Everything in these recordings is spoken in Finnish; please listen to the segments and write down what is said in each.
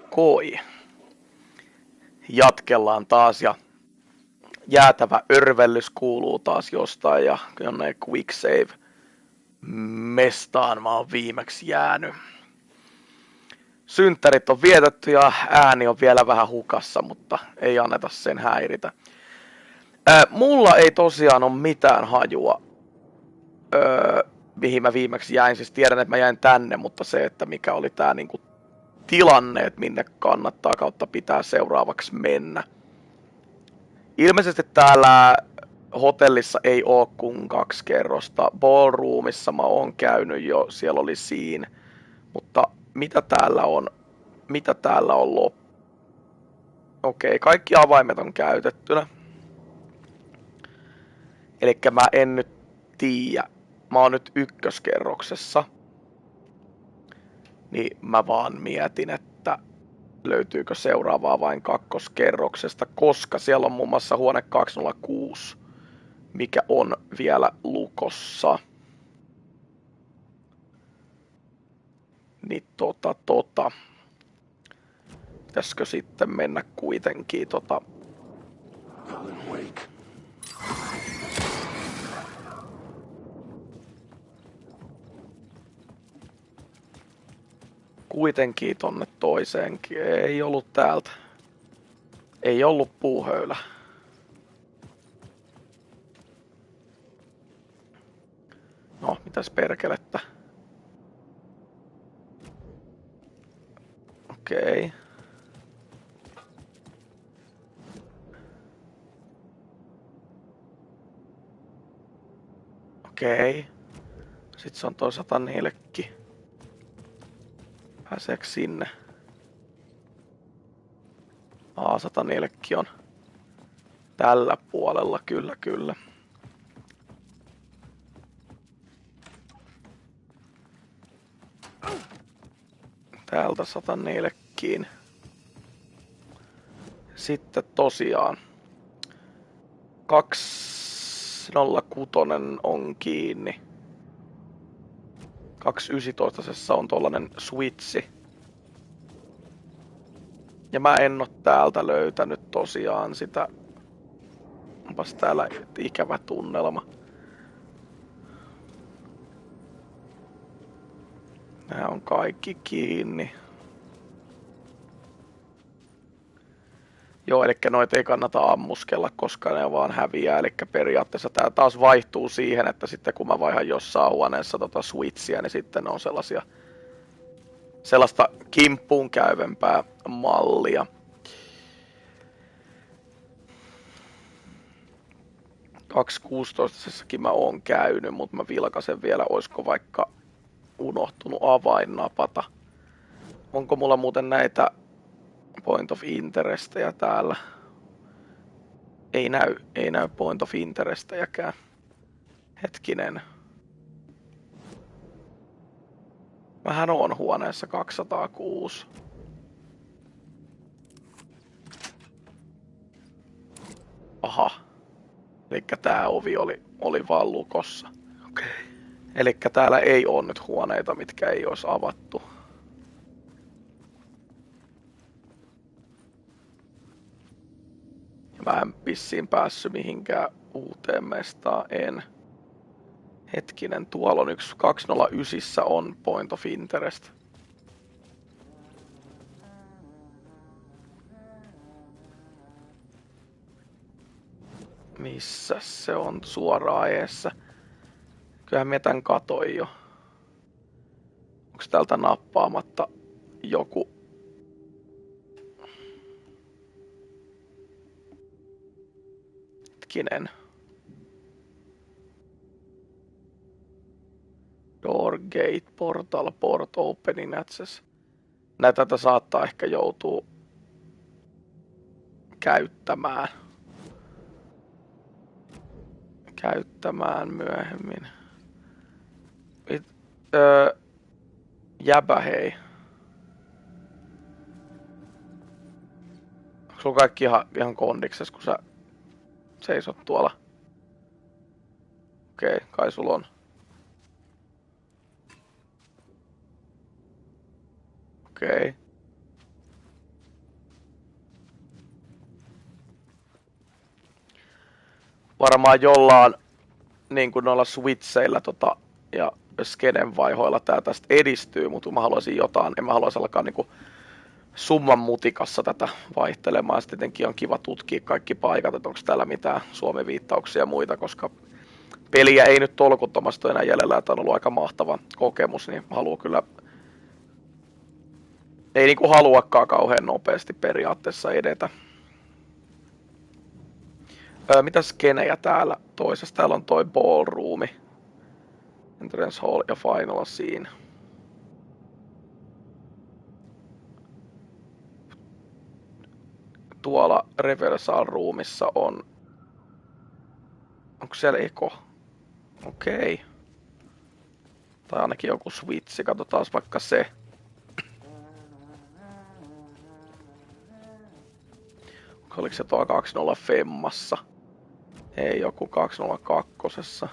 Koi. Jatkellaan taas ja jäätävä örvellys kuuluu taas jostain ja jonne quick save mestaan mä oon viimeksi jäänyt. Synttärit on vietetty ja ääni on vielä vähän hukassa, mutta ei anneta sen häiritä. Mulla ei tosiaan ole mitään hajua, mihin mä viimeksi jäin. Siis tiedän, että mä jäin tänne, mutta se, että mikä oli tää niinku tilanne, että minne kannattaa kautta pitää seuraavaksi mennä. Ilmeisesti täällä hotellissa ei oo kuin 2 kerrosta. Ballroomissa mä oon käynyt jo, siellä oli siinä. Mutta mitä täällä on? Mitä täällä on Okei, kaikki avaimet on käytettynä. Elikkä mä en nyt tiedä. Mä oon nyt 1-kerroksessa. Niin mä vaan mietin, että löytyykö seuraavaa vain 2-kerroksesta, koska siellä on muun muassa huone 206, mikä on vielä lukossa. Niin pitäisikö sitten mennä kuitenkin kuitenkin tonne toiseenkin. Ei ollut täältä. Ei ollut puuhöylä. No, mitäs perkelettä? Okei. Okei. Sitten se on toi 104. Pääseekö sinne? 104 on tällä puolella, kyllä. Täältä 104. Sitten tosiaan 206 on kiinni. 219 on tollanen switchi. Ja mä en oo täältä löytänyt tosiaan sitä. Onpas täällä ikävä tunnelma. Nää on kaikki kiinni. Joo, eli noita ei kannata ammuskella, koska ne vaan häviää. Eli periaatteessa tää taas vaihtuu siihen, että sitten kun mä vaihan jossain huoneessa switchiä, niin sitten ne on sellaista kimppuun käyvempää mallia. 216 mä oon käynyt, mutta mä vilkasen vielä, oisko vaikka unohtunut avain napata. Onko mulla muuten näitä point of interestejä täällä? Ei näy point of interestejäkään. Hetkinen. Mähän on huoneessa 206. Aha. Elikkä tää ovi oli vaan lukossa. Okei. Elikkä täällä ei oo nyt huoneita, mitkä ei ois avattu. Mä en vissiin päässyt mihinkään uuteen mestaan, en. Hetkinen, tuolla on 209 on point of interest. Missä se on suoraan eessä? Kyllähän mä tän katoin jo. Onks täältä nappaamatta joku? Hetkinen. Door, gate, portal, port, opening access. Näitä saattaa ehkä joutua käyttämään myöhemmin. Jäbä hei. Onko sulla kaikki ihan kondikses, kun sä seisot tuolla? Okei, kai sulla on. Okei. varmaan jollain niin kuin noilla switcheillä ja skenen vaihoilla tää tästä edistyy, mutta mä haluaisin jotain, en mä haluaisi alkaa niinku summan mutikassa tätä vaihtelemaan. Sitten tietenkin on kiva tutkia kaikki paikat, että onko täällä mitään Suomi-viittauksia ja muita, koska peliä ei nyt tolkuttomasti enää jäljellä, että on ollut aika mahtava kokemus, niin haluaa kyllä, ei niinku haluakaan kauhean nopeasti periaatteessa edetä. Mitä skenejä täällä toisessa? Täällä on toi ballroomi, entrance hall ja final scene. Tuolla reversal roomissa on... Onko siellä eko? Okei. Tai ainakin joku switchi, katsotaan vaikka se. Oliko se tuo 20 femmassa? Ei, joku 202.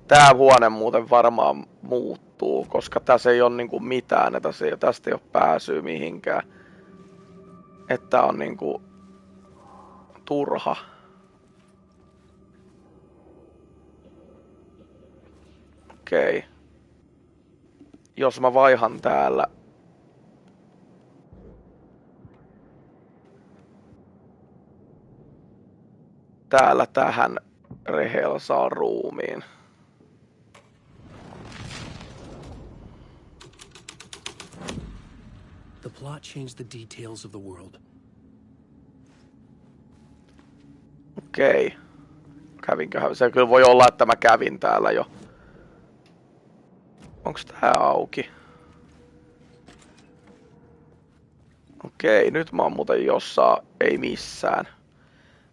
Tää huone muuten varmaan muuttuu, koska tässä ei ole niinku mitään, että tästä ei ole pääsyä mihinkään. Että on niinku turha. Okei. Jos mä vaihan täällä tähän rehearsal roomiin. The plot changed the details of the world. Okei. Kävinköhän? Se kyllä voi olla, että mä kävin täällä jo. Onks tää auki? Okei, nyt mä oon muuten jossain, ei missään.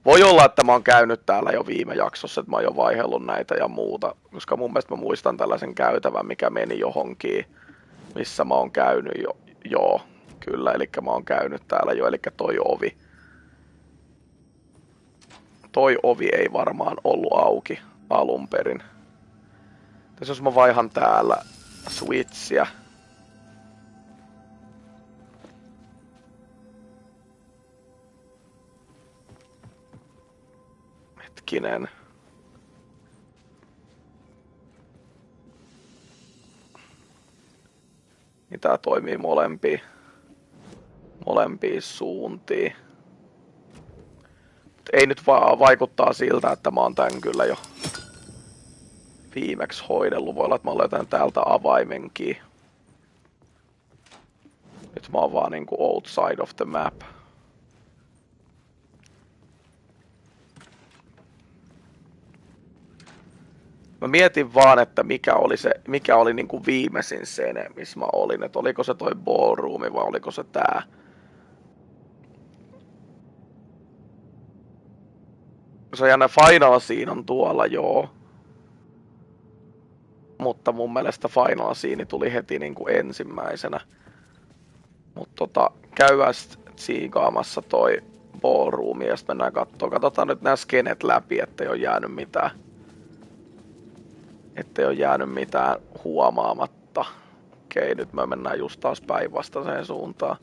Voi olla, että mä oon käynyt täällä jo viime jaksossa, että mä oon jo vaihellut näitä ja muuta. Koska mun mielestä mä muistan tällaisen käytävän, mikä meni johonkin, missä mä oon käynyt jo. Joo, kyllä, eli mä oon käynyt täällä jo, eli toi ovi. Toi ovi ei varmaan ollut auki alun perin. Tässä jos mä vaihan täällä switchiä. Hetkinen. Niin tää toimii molempiin suuntiin. Ei nyt vaan vaikuttaa siltä, että mä oon tän kyllä jo viimeksi hoidellut. Voi olla, että mä löytän täältä avaimenkin. Nyt mä oon vaan niinku outside of the map. Mä mietin vaan, että mikä oli niinku viimeisin sene, missä mä olin. Että oliko se toi ballroomi vai oliko se tää. Se on jännä, final scene on tuolla, joo. Mutta mun mielestä final scene tuli heti niinku ensimmäisenä. Mutta käydään tsiikaamassa toi ballroom ja sitten mennään kattoo. Katsotaan nyt nämä skenet läpi, ettei ole jäänyt mitään. Ettei ole jäänyt mitään huomaamatta. Okei, nyt me mennään just taas päinvastaiseen suuntaan.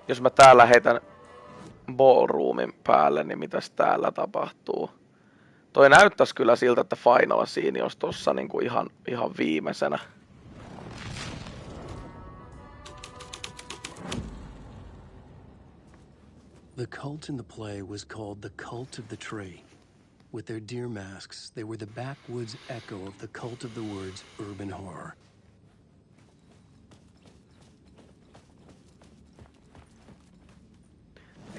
Jos mä täällä heitän ballroomin päälle, niin mitäs täällä tapahtuu? Toi näyttäisi kyllä siltä, että final scene olisi tossa niinku ihan viimeisenä. The cult in the play was called the Cult of the Tree. With their deer masks, they were the backwoods echo of the cult of the words urban horror.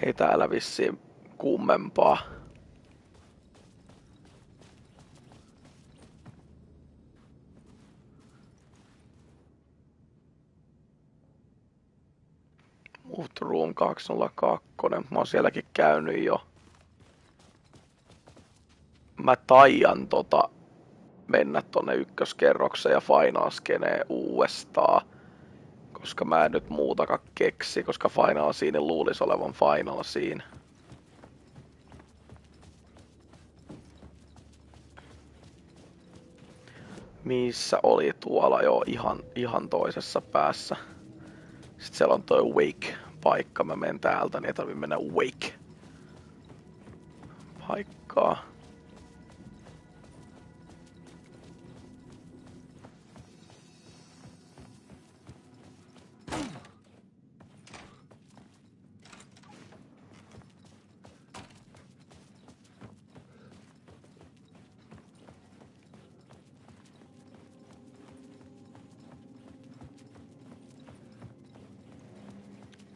Ei täällä vissiin kummempaa. Move to room 202. Mä oon sielläkin käynyt jo. Mä taian mennä tonne ykköskerrokseen ja Final Sceneen uudestaan. Koska mä en nyt muutakaan keksi, koska Final Scene luulisi olevan Final Scene. Missä oli tuolla jo ihan toisessa päässä. Sitten siellä on toi Wake-paikka. Mä menen täältä, niin ei tarvii mennä Wake-paikkaa.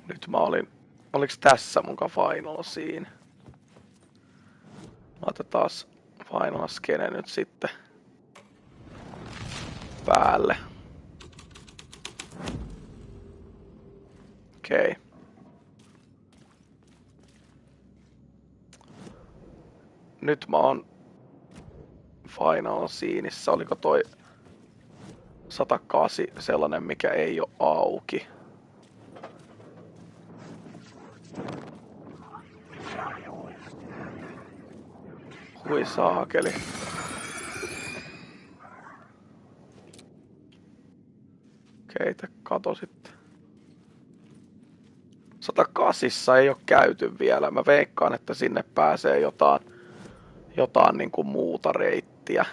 Nyt mä olin... Oliks tässä muka Final Scene? Laitetaan Final Scene nyt sitten päälle. Okei. Nyt mä oon Final Sceneissa. Oliko toi 108 sellainen, mikä ei oo auki? Hui saakeli. Keitä katosit? 108 ei oo käyty vielä. Mä veikkaan, että sinne pääsee jotain niinku muuta reittiä.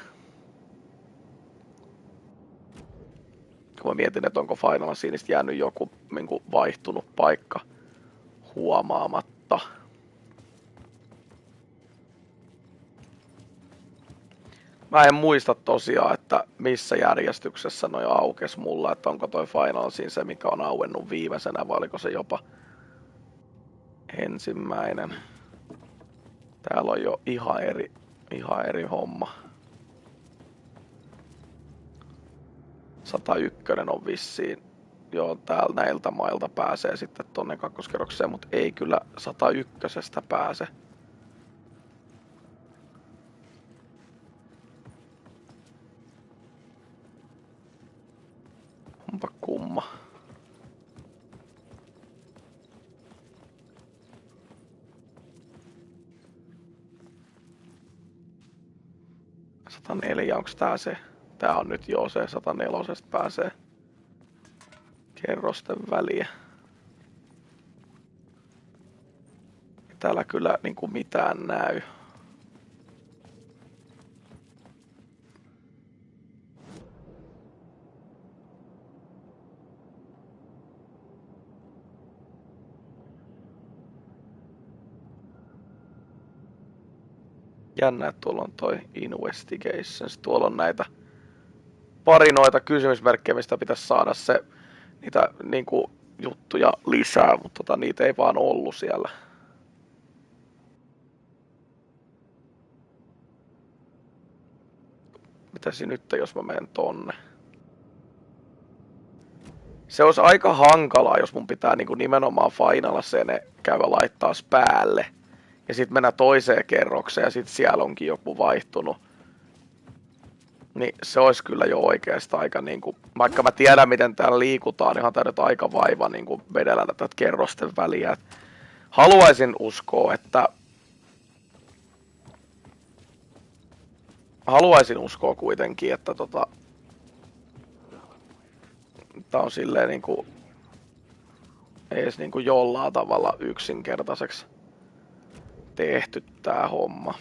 Kun mä mietin, että onko Final Sceneistä jäänyt joku niinku vaihtunut paikka huomaamatta. Mä en muista tosiaan, että missä järjestyksessä noi aukes mulla, että onko toi Final Scene se, mikä on auennut viimeisenä, vai oliko se jopa ensimmäinen. Täällä on jo ihan eri homma. 101 on vissiin. Joo, täällä näiltä mailta pääsee sitten tonne kakkoskerrokseen, mutta ei kyllä 101 pääse. Onpa kumma. Onko tää se? Tää on nyt jo se 104 pääsee kerrosten väliä. Täällä kyllä niinku mitään näy. Jännä, että tuolla on toi Investigations. Tuolla on näitä noita kysymysmerkkejä, mistä pitäisi saada niitä niinku juttuja lisää, mutta niitä ei vaan ollut siellä. Mitäs nyt, jos mä menen tonne? Se olisi aika hankalaa, jos mun pitää niinku nimenomaan Final Scene käydä laittaa päälle. Ja sitten mennä toiseen kerrokseen ja sitten siellä onkin joku vaihtunut. Niin se olisi kyllä jo oikeastaan aika niinku, vaikka mä tiedän miten täällä liikutaan, niin onhan tää nyt aika vaiva niinku vedellä tätä kerrosten väliä. Haluaisin uskoa, kuitenkin, että tää on silleen niinku ees niinku jollain tavalla yksinkertaiseksi tehty tää homma.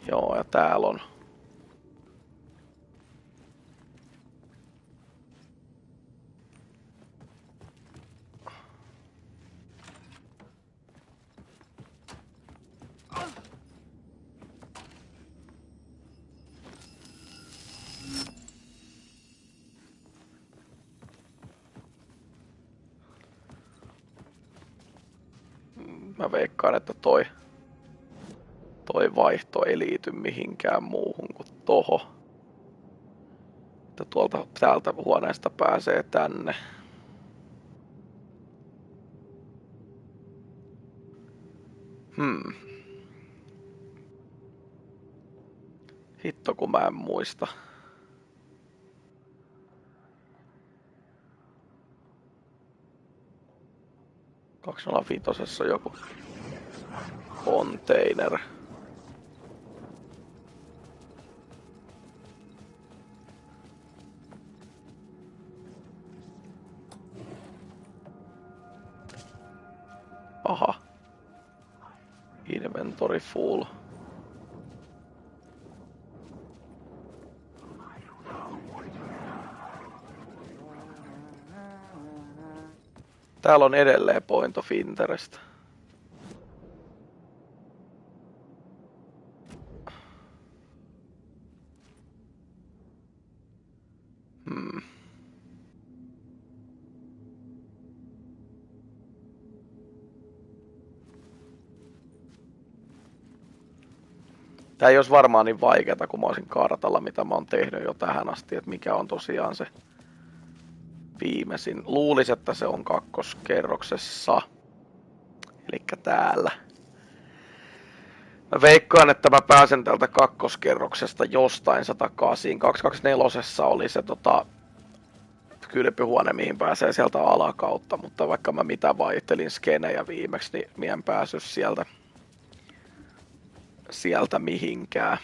Joo, ja täällä on mä veikkaan, että toi vaihto ei liity mihinkään muuhun kuin toho. Että täältä huoneesta pääsee tänne. Hitto kun mä en muista. Kaksinolla joku container. Aha. Inventory full. Täällä on edelleen point of interest. Tää ei olisi varmaan niin vaikeeta, kun mä olisin kartalla, mitä mä oon tehnyt jo tähän asti, että mikä on tosiaan se viimeisin. Luulisin, että se on kakkoskerroksessa. Elikkä täällä. Mä veikkaan, että mä pääsen tältä kakkoskerroksesta jostain takaisin. 224 oli se kylpyhuone, mihin pääsee sieltä alakautta, mutta vaikka mä mitä vaihtelin skenejä viimeksi, niin mä en päässyt sieltä mihinkään.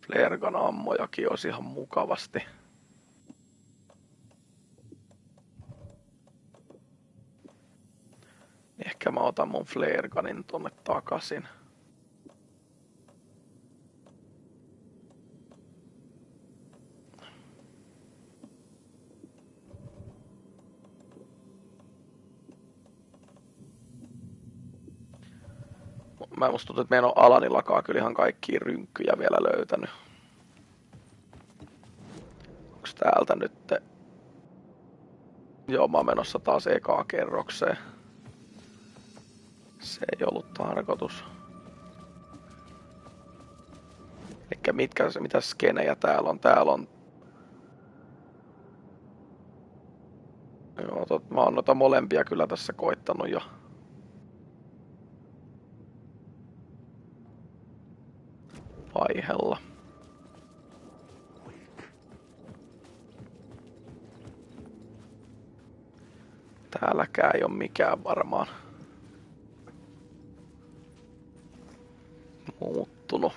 Flaregun ammojakin olisi ihan mukavasti. Ehkä mä otan mun Flaregunin tonne takaisin. Mä musta tuntuu, että meidän on Alanillakaan kyllä ihan kaikkia rynkkyjä vielä löytänyt. Onks täältä nyt? Joo, mä oon menossa taas ekaa kerrokseen. Se ei ollut tarkoitus. Elikkä mitä skenejä täällä on? Täällä on... Joo, mä oon noita molempia kyllä tässä koittanut jo. Vaihella. Täälläkään ei ole mikään varmaan muuttunut.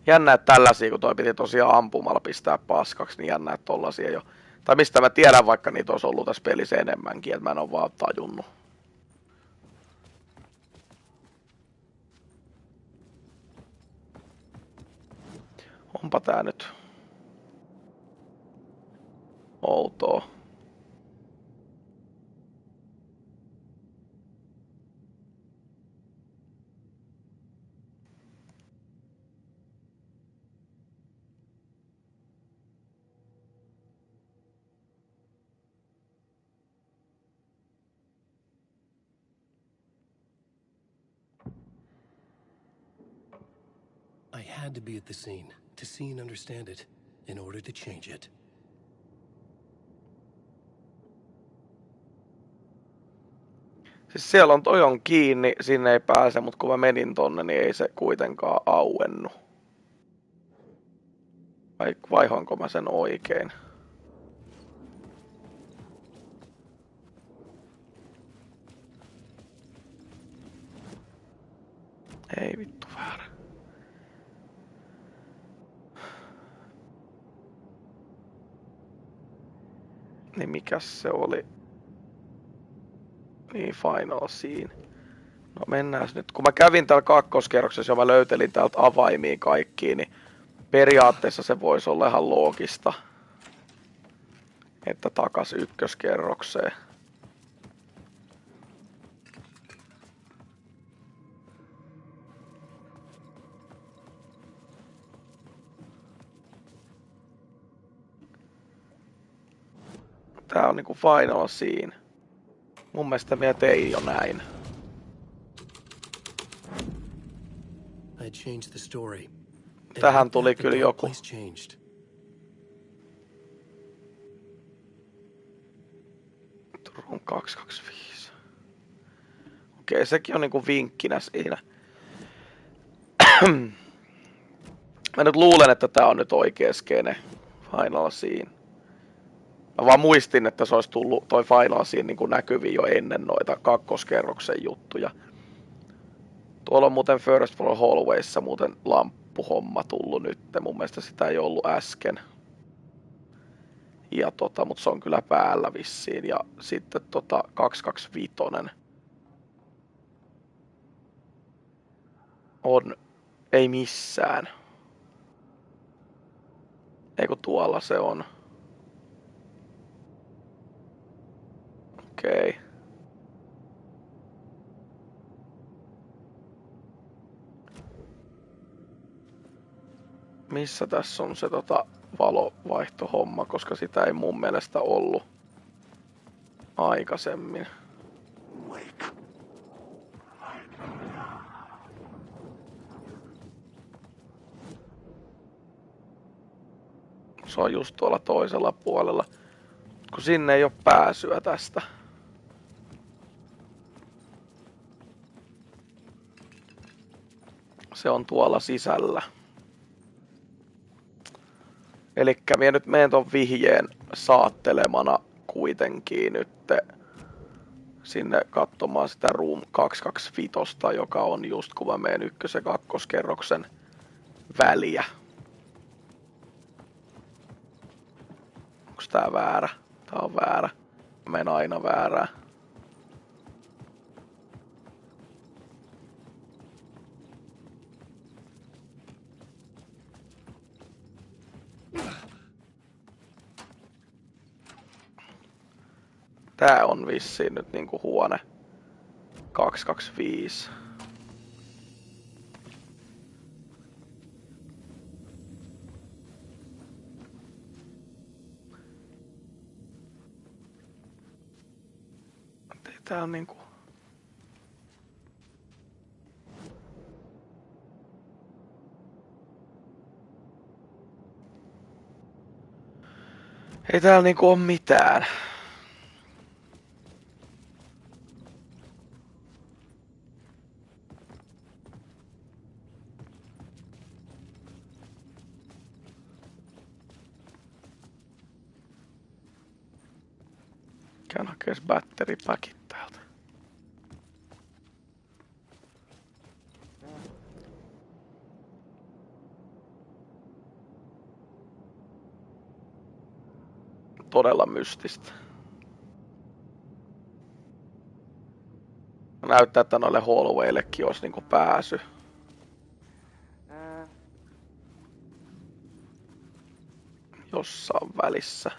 Jännä, että tällaisia, kun toi piti tosiaan ampumalla pistää paskaksi, niin jännä, että tollasia jo. Tai mistä mä tiedän, vaikka niitä olisi ollut tässä pelissä enemmänkin, että mä en ole vaan tajunnut. Onpa tää nyt outoa. I had to be at the scene, to see and understand it, in order to change it. Siis siellä on kiinni, sinne ei pääse, mutta kun mä menin tonne, niin ei se kuitenkaan auennu. Vai vaihoinko mä sen oikein? Ei vittu väärä. Niin mikäs se oli? Niin, final scene. No mennään nyt. Kun mä kävin täällä kakkoskerroksessa ja mä löytelin täältä avaimia kaikkiin, niin periaatteessa se voisi olla ihan loogista, että takas ykköskerrokseen. Tää on niinku final scene. Mun mielestä minä tein jo näin. I changed the story. Tähän tuli kyllä joku. Turun 225. Okei, sekin on niinku vinkkinä siinä. Mä nyt luulen, että tää on nyt oikea skene. Final scene. Mä vaan muistin, että se olisi tullut toi final scene niin kuin näkyviin jo ennen noita kakkoskerroksen juttuja. Tuolla on muuten First Floor Hallwayssa muuten lamppuhomma tullut nyt. Mun mielestä sitä ei ollut äsken. Ja mutta se on kyllä päällä vissiin. Ja sitten 225 on ei missään. Eikö tuolla se on? Okei. Missä tässä on se valovaihtohomma, koska sitä ei mun mielestä ollut aikaisemmin. Se on just tuolla toisella puolella, kun sinne ei ole pääsyä tästä. Se on tuolla sisällä. Elikkä minä nyt menen ton vihjeen saattelemana kuitenkin nyt sinne katsomaan sitä Room 225, joka on just kun mä menen ykkös- ja kakkoskerroksen väliä. Onks tää väärä? Tää on väärä. Mä menen aina väärää. Tää on vissiin nyt niinku huone 225. Tää on niinku... Ei täällä niinku oo mitään. Käyn hakees battery packit täältä. Todella mystistä. Näyttää, että noille hallwayillekin olisi niinku pääsy. Jossain välissä.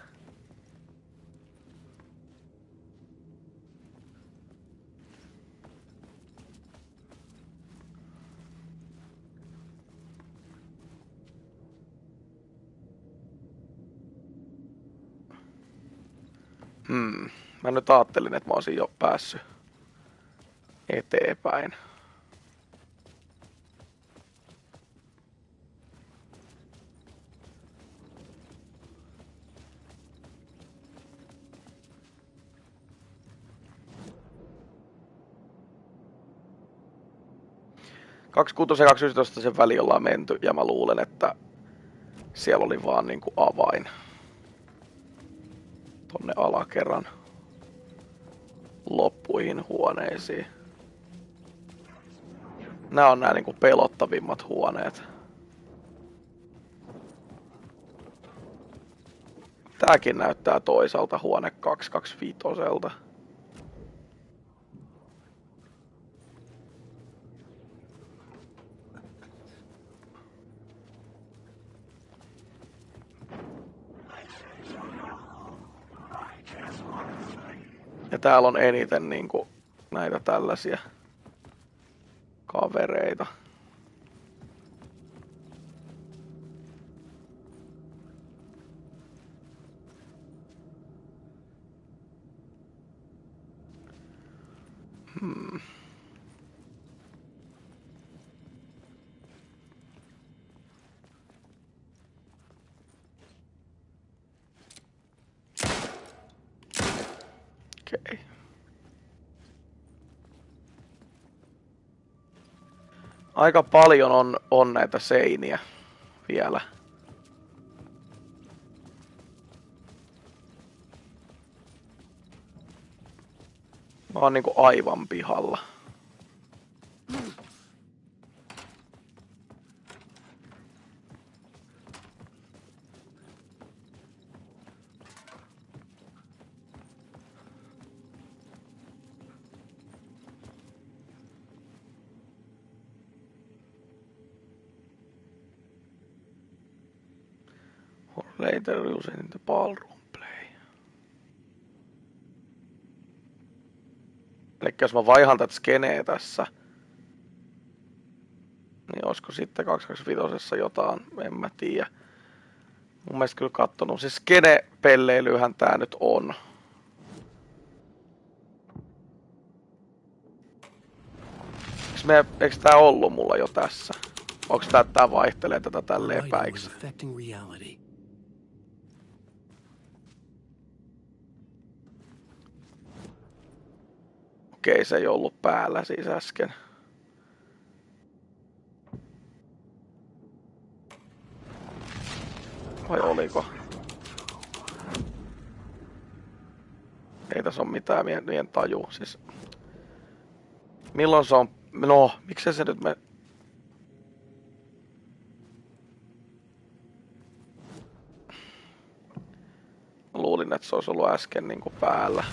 Mä nyt ajattelin, että mä olisin jo päässyt eteenpäin. Kaksi 6 ja 2 sen väliin ollaan menty ja mä luulen, että siellä oli vaan niinku avain tonne alakerran loppuihin huoneisiin. Nää on nää niinku pelottavimmat huoneet. Tääkin näyttää toisaalta huone 225. Ja täällä on eniten niinku näitä tällaisia kavereita. Hmm. Okei. Aika paljon on näitä seiniä vielä. Mä oon niinku aivan pihalla. Later using the ballroom play. Elikkä jos mä vaihan tätä skeneä tässä, niin olisiko sitten 225 jotain, en mä tiedä. Mun mielestä kyllä kattonut. Siis skene-pelleilyhän tää nyt on. Eikö tää ollut mulla jo tässä? Onks tää vaihtelee tätä tälleen päiksi? Okei, se ei ollut päällä siis äsken. Vai oliko? Ei tässä ole mitään mien taju. Siis milloin se on? No, miksei se nyt me... Luulin, että se olisi ollut äsken niinku päällä.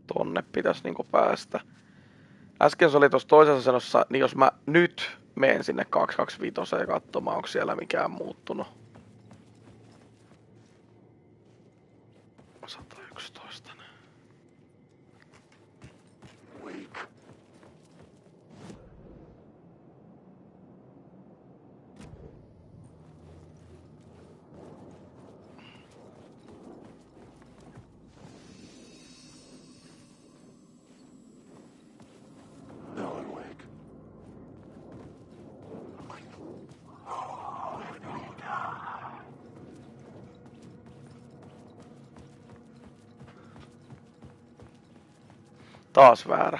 Tonne pitäisi niinku päästä. Äsken se oli tuossa toisessa asennossa, niin jos mä nyt menen sinne 225 katsomaan, onko siellä mikään muuttunut. 111. Taas väärä.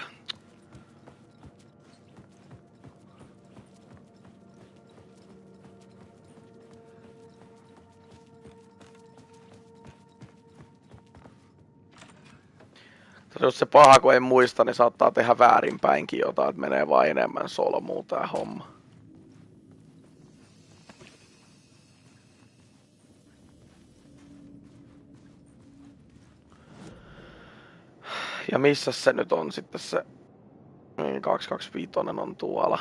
Jos se paha, kun en muista, niin saattaa tehdä väärinpäinkin jotain, että menee vain enemmän solmuun tää homma. Ja missä se nyt on sitten se... Niin, 225 on tuolla.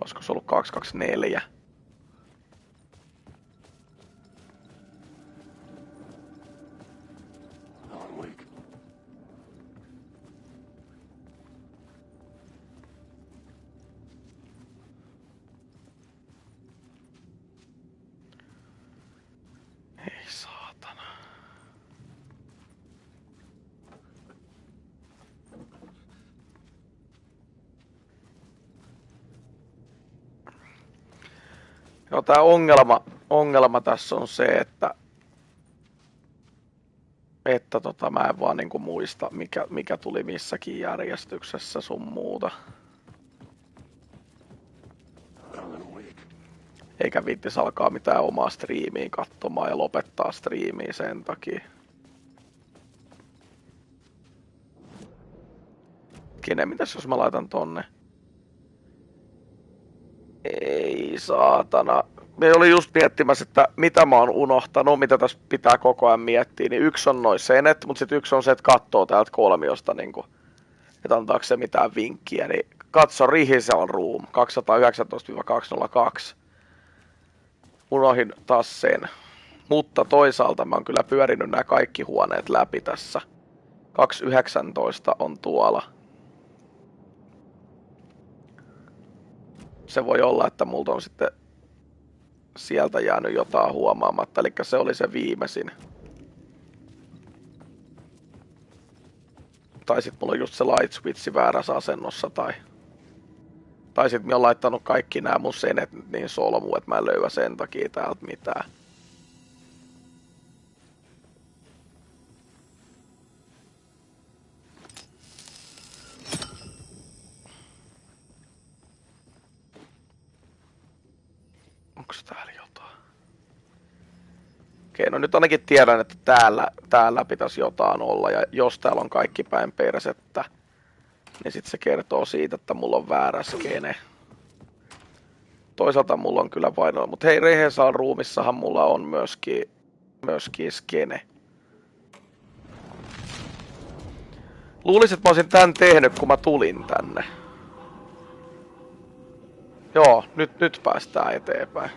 Olisiko se ollut 224? Ei saatana. Joo, tää ongelma tässä on se, että mä en vaan niinku muista, mikä tuli missäkin järjestyksessä sun muuta. Eikä viittis alkaa mitään omaa striimiä katsomaan ja lopettaa striimiä sen takia. Mitäs jos mä laitan tonne? Ei saatana. Me oli just miettimässä, että mitä mä oon unohtanut, mitä tässä pitää koko ajan miettiä. Niin yksi on noin senet, mutta sitten yksi on se, että katsoo täältä kolmiosta, niinku, että antaako se mitään vinkkiä. Niin katso Rihisel Room 219-202. Unohin taas sen. Mutta toisaalta mä oon kyllä pyörinyt nämä kaikki huoneet läpi tässä. 219 on tuolla. Se voi olla, että multa on sitten sieltä jäänyt jotain huomaamatta, eli se oli se viimeisin. Tai sit mulla on just se light switchi väärässä asennossa, tai sit mä oon laittanut kaikki nämä mun senet niin solmuun, että mä en löyä sen takia täältä mitään. Onks täällä jotain? Okei, no nyt ainakin tiedän, että täällä pitäisi jotain olla, ja jos täällä on kaikki päin persettä, niin sit se kertoo siitä, että mulla on väärä skene. Toisaalta mulla on kyllä vain, mutta hei, Rehesaan ruumissahan mulla on myöskin skene. Luulisin, että mä olisin tän tehnyt, kun mä tulin tänne. Joo, nyt päästään eteenpäin.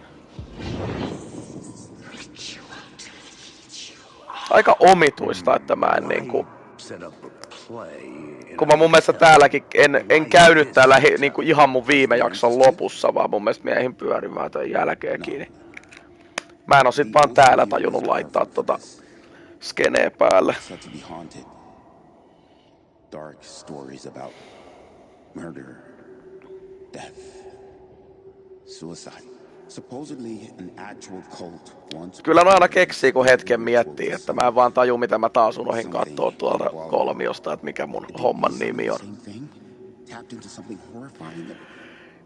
Aika omituista, että mä en niinku... Kun mä mun mielestä täälläkin en käynyt täällä niinku ihan mun viime jakson lopussa, vaan mun mielestä miehin pyörimään tämän jälkeenkin. Niin mä en oo sit vaan täällä tajunnut laittaa tota skeneä päälle. Dark stories about murder, death, suicide. Supposedly an actual cult once. Kyllä mä aina keksii, kun hetken miettii, että mä en vaan taju, mitä mä taas unohin kattoo tuolta kolmiosta, että mikä mun homman nimi on.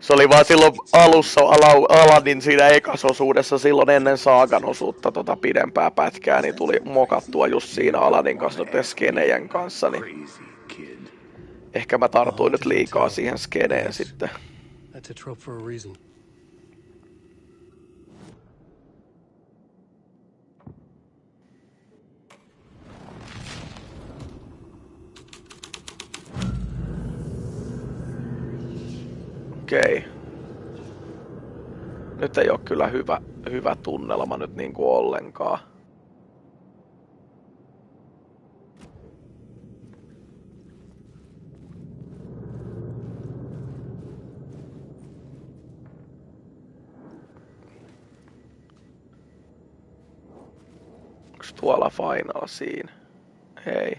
Se oli vaan silloin alussa Aladdin siinä ekas osuudessa, silloin ennen Saagan osuutta pidempää pätkää, niin tuli mokattua just siinä Aladdin kanssa skenejen kanssa, niin ehkä mä tartuin nyt liikaa siihen skeneen sitten. Okei. Nyt ei oo kyllä hyvä tunnelma nyt niinku ollenkaan. Onks tuolla Final Scene? Ei.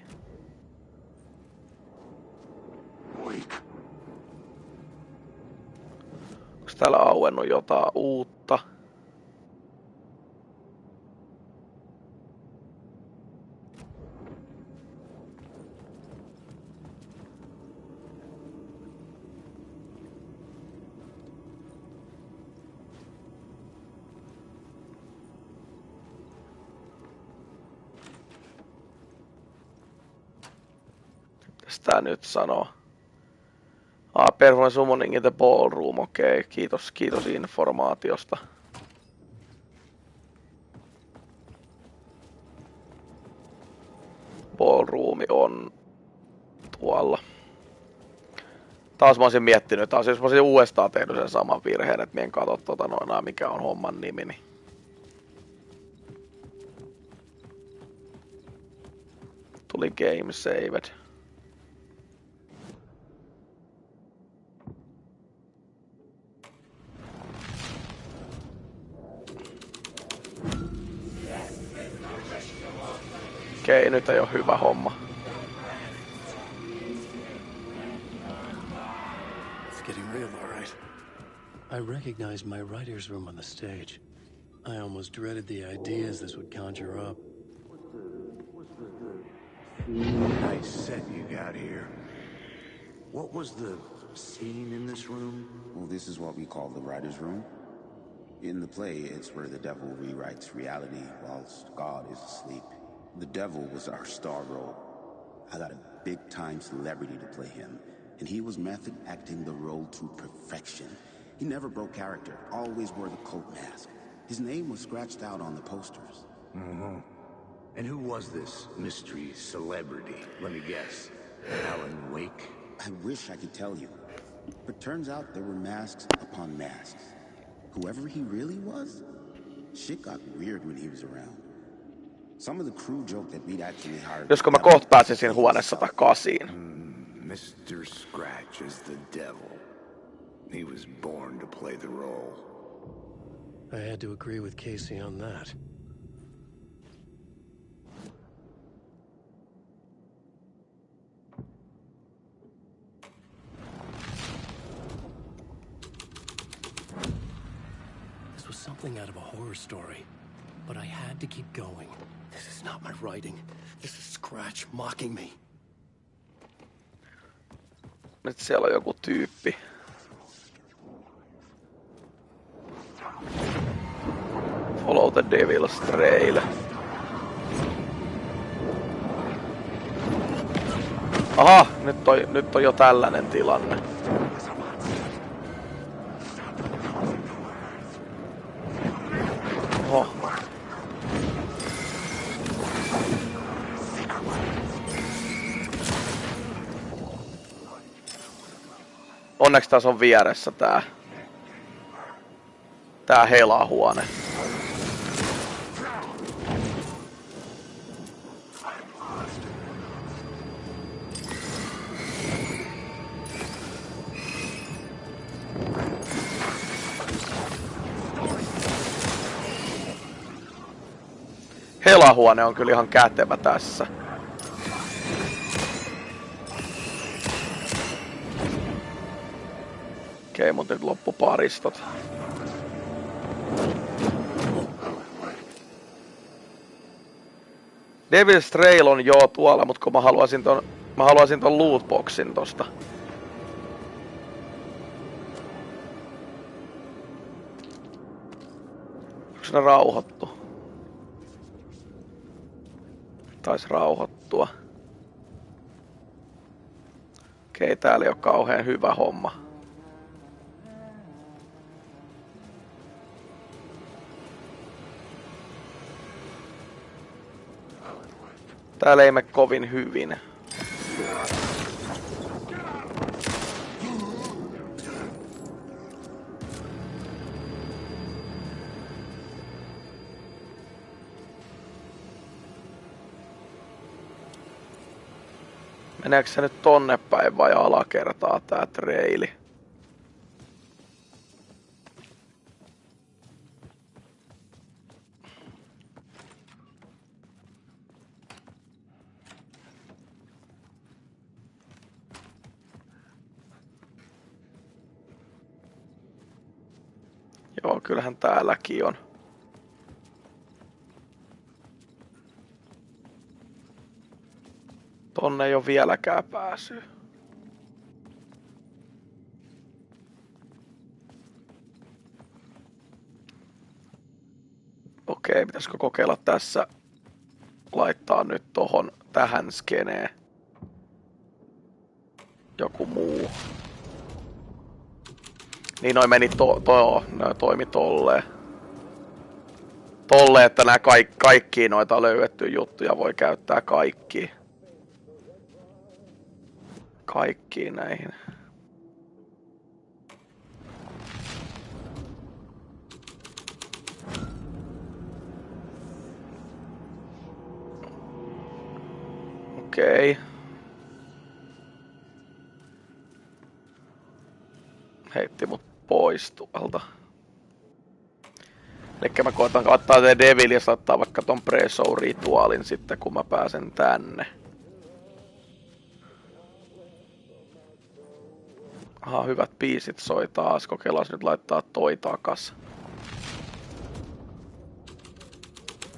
Onks täällä auennut jotain uutta? Mitäs tää nyt sanoo? Performance summoning in the ballroom, okei. Kiitos informaatiosta. Ballroomi on tuolla. Taas mä olisin miettinyt, jos mä olisin uudestaan tehnyt sen saman virheen, että mien katso mikä on homman nimi. Niin. Tuli game saved. Okei, nyt ei oo hyvä homma. It's getting real, all right. I recognized my writer's room on the stage. I almost dreaded the ideas this would conjure up. Nice set you got here. What was the scene in this room? Well, this is what we call the writer's room. In the play, it's where the devil rewrites reality whilst God is asleep. The devil was our star role. I got a big-time celebrity to play him, and he was method acting the role to perfection. He never broke character, always wore the cult mask. His name was scratched out on the posters. Mm-hmm. And who was this mystery celebrity? Let me guess. Alan Wake? I wish I could tell you, but turns out there were masks upon masks. Whoever he really was, shit got weird when he was around. Some of the crew joked that we'd actually hired. Josko mä kohta pääsisin huoneessa takaisin. Mr. Scratch is the devil. He was born to play the role. I had to agree with Casey on that. This was something out of a horror story, but I had to keep going. This is not my writing. This is Scratch mocking me. Nyt siellä on joku tyyppi. Follow the devil's trail. Aha, nyt on jo tällainen tilanne. Oho. Onneksi tässä on vieressä tää helahuone. Helahuone on kyllä ihan kätevä tässä. Okei, mutta nyt loppu paristot. Devil's Trail on joo tuolla, mutta kun mä haluaisin ton lootboxin tosta. Onko ne rauhoittu? Taisi rauhoittua. Okei, täällä ei oo kauhean hyvä homma. Täällä ei mene kovin hyvin. Meneekö se nyt tonne päin vai alakertaa tää treili? Joo, kyllähän täälläkin on. Tonne ei oo vieläkään pääsy. Okei, pitäisikö kokeilla tässä laittaa nyt tähän skeneen joku muu. Niin noi meni noi toimi tolleen. Tolleen, että nää kaikki noita löydettyjä juttuja voi käyttää kaikkiin. Kaikkiin näihin. Okei. Heitti mut pois tuolta. Elikkä mä koitan ottaa The Devil ja saattaa vaikka ton Pre-Show-rituaalin sitten kun mä pääsen tänne. Aha, hyvät biisit soi taas. Kokeillaan nyt laittaa toi takas.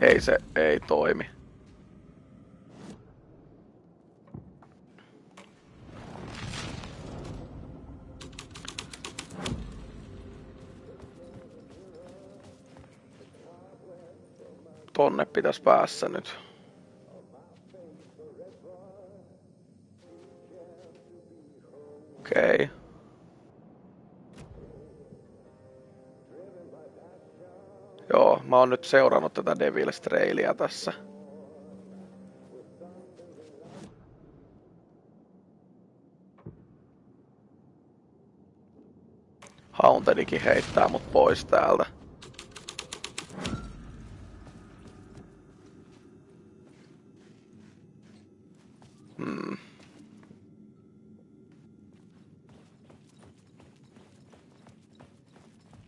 Ei se ei toimi. Tonne pitäisi päässä nyt. Okei. Joo, mä oon nyt seurannut tätä Devil's Trailia tässä. Hauntedikin heittää mut pois täältä.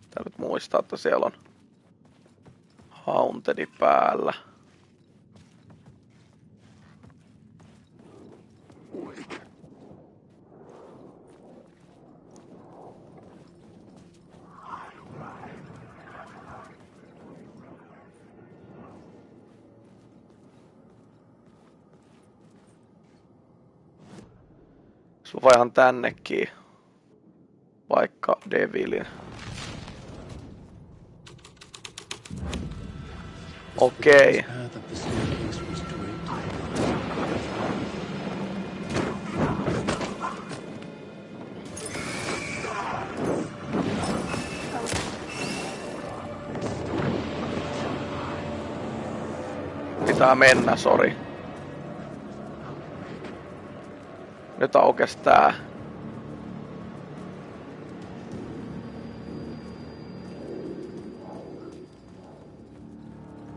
Tää nyt muistaa, että siellä on Hauntedi päällä. Jos mä vaihan tännekin vaikka Devilin. Okei. Path up the staircase was draped. Pitää mennä, sori. Nyt aukes tää.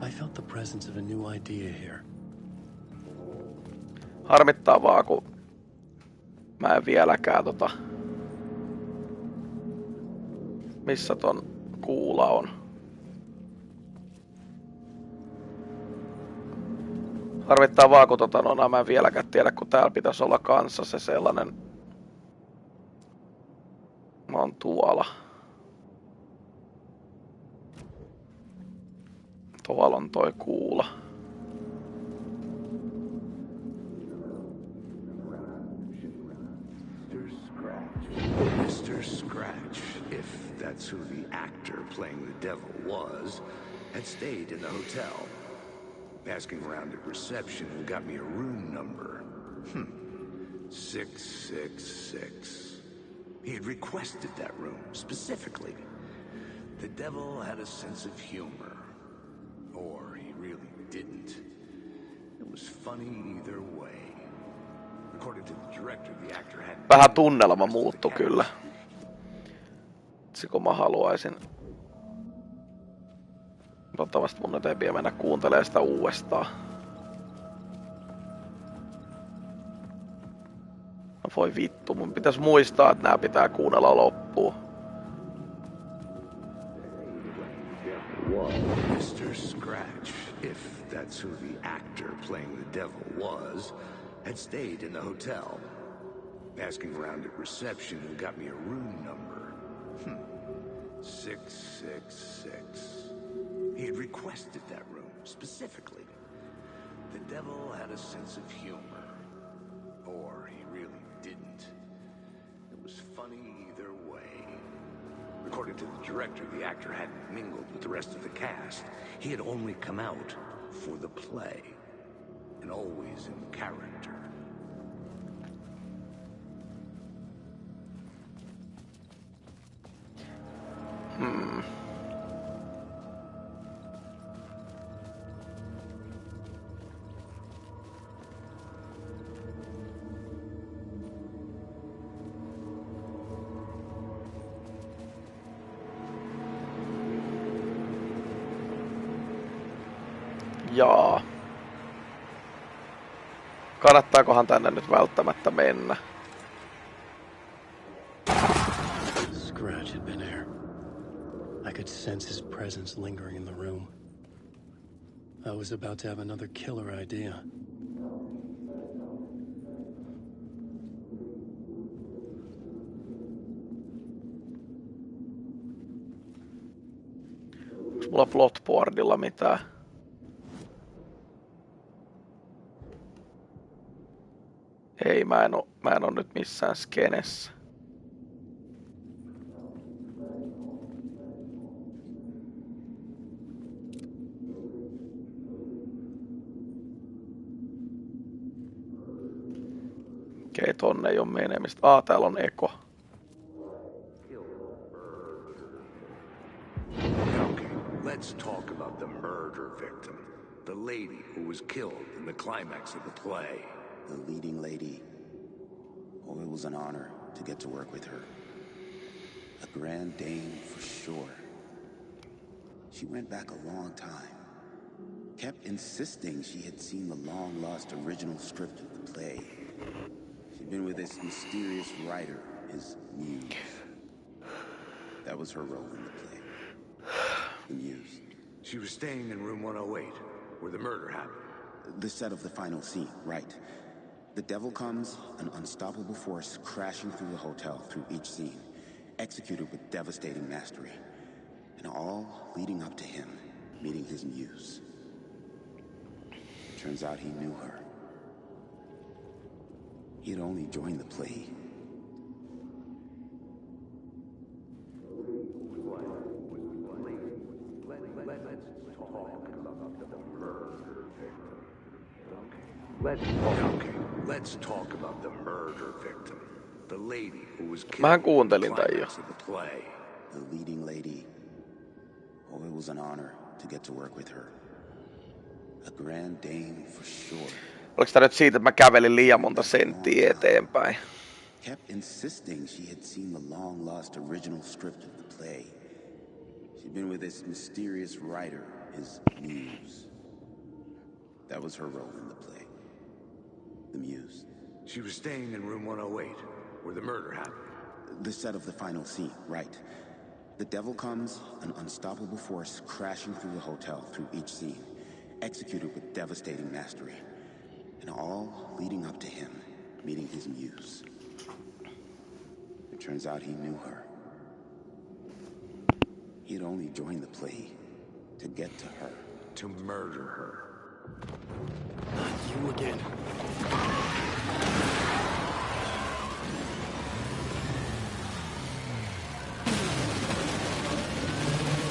I felt the presence of a new idea here. Harmittaa vaan, kun mä en vieläkään missä ton kuula on. Harmittaa vaan, kun mä en vieläkään tiedä, kun täällä pitäisi olla kanssa se sellainen. Mä oon tuolla. Tuolla on toi kuula. Mr. Scratch, if that's who the actor playing the devil was, had stayed in the hotel. Asking around at reception who got me a room number. 666. He had requested that room, specifically. The devil had a sense of humor. Or he really didn't. It was funny either way. According to the director, the actor had... Vähän tunnelma muuttui kyllä. Kun mä haluaisin. Toivottavasti mun ei vielä mennä kuuntelemaan sitä uudestaan. No voi vittu, mun pitäisi muistaa, että nää pitää kuunnella loppuun. Mr. Scratch, if that's who the actor playing the devil was, had stayed in the hotel. Asking around at reception who got me a room number. 666. He had requested that room, specifically. The devil had a sense of humor. Or he really didn't. It was funny either way. According to the director, the actor hadn't mingled with the rest of the cast. He had only come out for the play. And always in character. Jaa. Kannattaakohan tänne nyt välttämättä mennä? Scratch had been here. I could sense his presence lingering in the room. I was about to have another killer idea. Onks mulla plotboardilla mitään? Ei, mä en oo nyt missään skenessä. Okei, tonne ei oo menemistä. Täällä on Eko. Okay, let's talk about the murder victim. The lady who was killed in the climax of the play. The leading lady. Oh, it was an honor to get to work with her. A grand dame for sure. She went back a long time. Kept insisting she had seen the long-lost original script of the play. She'd been with this mysterious writer, his muse. That was her role in the play. The Muse. She was staying in room 108, where the murder happened. The set of the final scene, right. The devil comes, an unstoppable force crashing through the hotel through each scene, executed with devastating mastery, and all leading up to him meeting his muse. Turns out he knew her. He had only joined the play. Let's talk about the murder victim. The lady who was Mähän killed kuuntelin in the tän jo. climax of the play. The leading lady. Oh, it was an honor to get to work with her. A grand dame for sure. Oliko tää nyt siitä, että mä kävelin liian monta senttiä eteenpäin? Kept insisting she had seen the long-lost original script of the play. She'd been with this mysterious writer, his muse. That was her role in the play. The Muse. She was staying in room 108, where the murder happened. The set of the final scene, right. The devil comes, an unstoppable force crashing through the hotel through each scene, executed with devastating mastery, and all leading up to him meeting his muse. It turns out he knew her. He had only joined the play to get to her. To murder her. Not you again.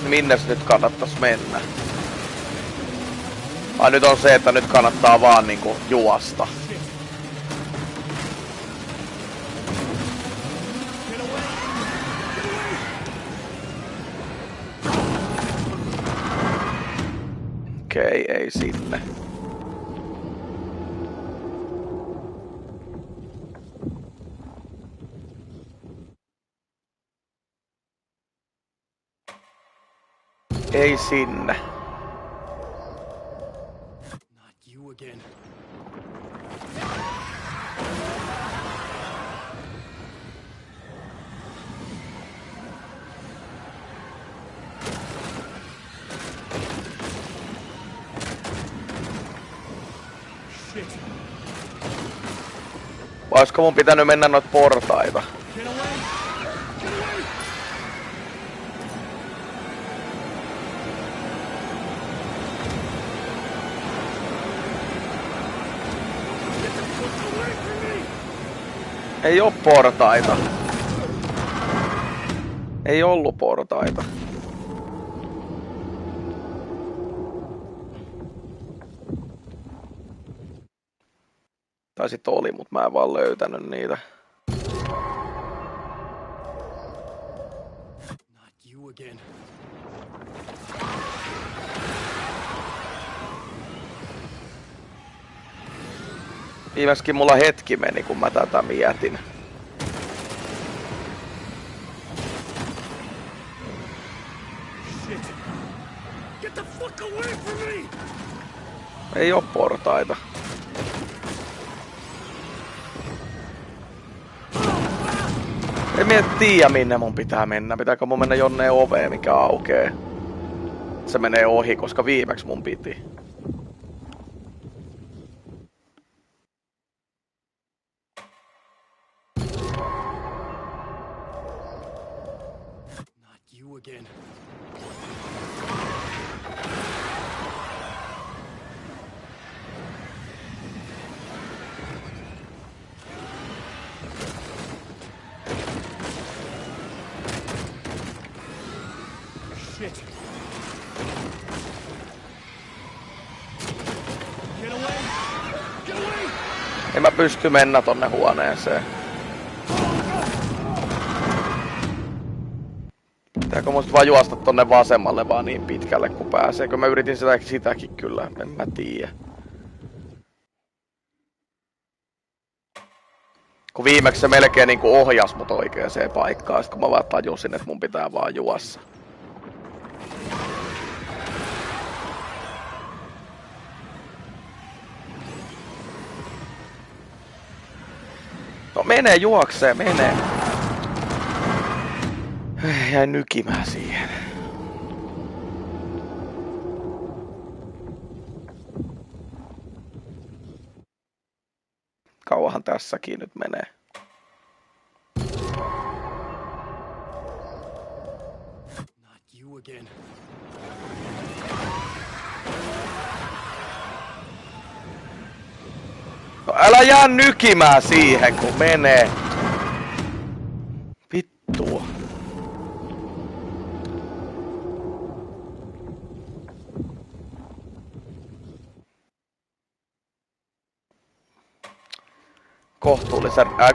Minnes nyt kannattais mennä? Ai nyt on se, että nyt kannattaa vaan niinku juosta. Okei, ei sinne. Ei sinne. Not you again. Vai olisiko mun pitänyt mennä noita portaita? Ei oo portaita. Ei ollu portaita. Tai sit oli, mut mä en vaan löytänyt niitä. Not you again. Viimeksikin mulla hetki meni, kun mä tätä mietin. Shit. Get the fuck away from me! Ei oo portaita. En mä tiedä minne mun pitää mennä. Pitääkö mun mennä jonneen oveen, mikä aukee? Se menee ohi, koska viimeksi mun piti. Not you again. Shit. Get away! Get away! En mä pysty mennä tonne huoneeseen. Pitääkö musta vaan juosta tonne vasemmalle vaan niin pitkälle kun pääseekö? Mä yritin sitäkin kyllä, en mä tiedä. Kun viimeksi se melkein niinku ohjas mut oikeaan paikkaan, sit kun mä vaan tajusin, että mun pitää vaan juossa. No menee juoksee, menee. Jäin nykimään siihen. Kauahan tässäkin nyt menee. Not you again. No älä jää nykimään siihen, kun menee. Vittua.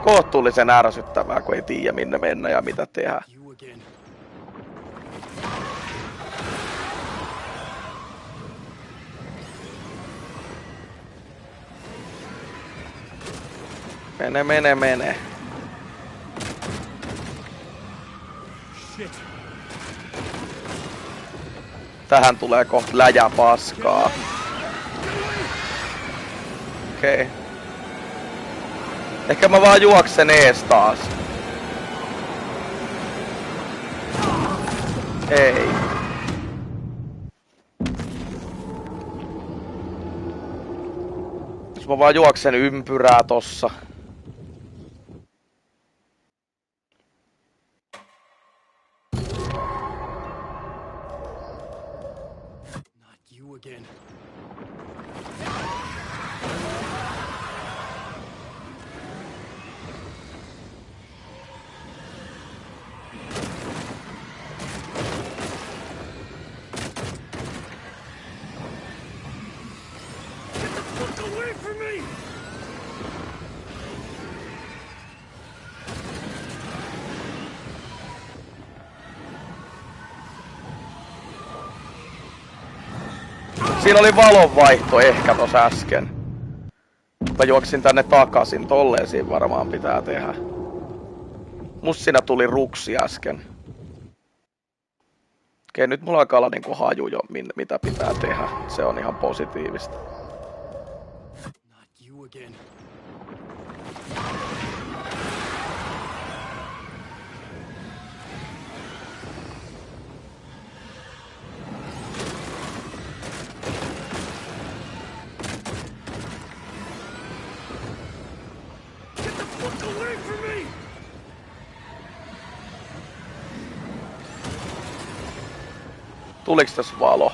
Kohtuullisen ärsyttävää, kun ei tiedä minne mennä ja mitä tehdä. You again. Mene. Shit. Tähän tulee kohta läjä paskaa. Okei. Okay. Ehkä mä vaan juoksen ees taas. Ei. Jos mä vaan juoksen ympyrää tossa. Not you again. Siinä oli valonvaihto ehkä tossa äsken. Mä juoksin tänne takaisin, tolleen siinä varmaan pitää tehdä. Musta siinä tuli ruksi äsken. Okei, nyt mulla alkaa olla niinku haju jo, mitä pitää tehdä. Se on ihan positiivista. Not you again. Tuliks tässä valo?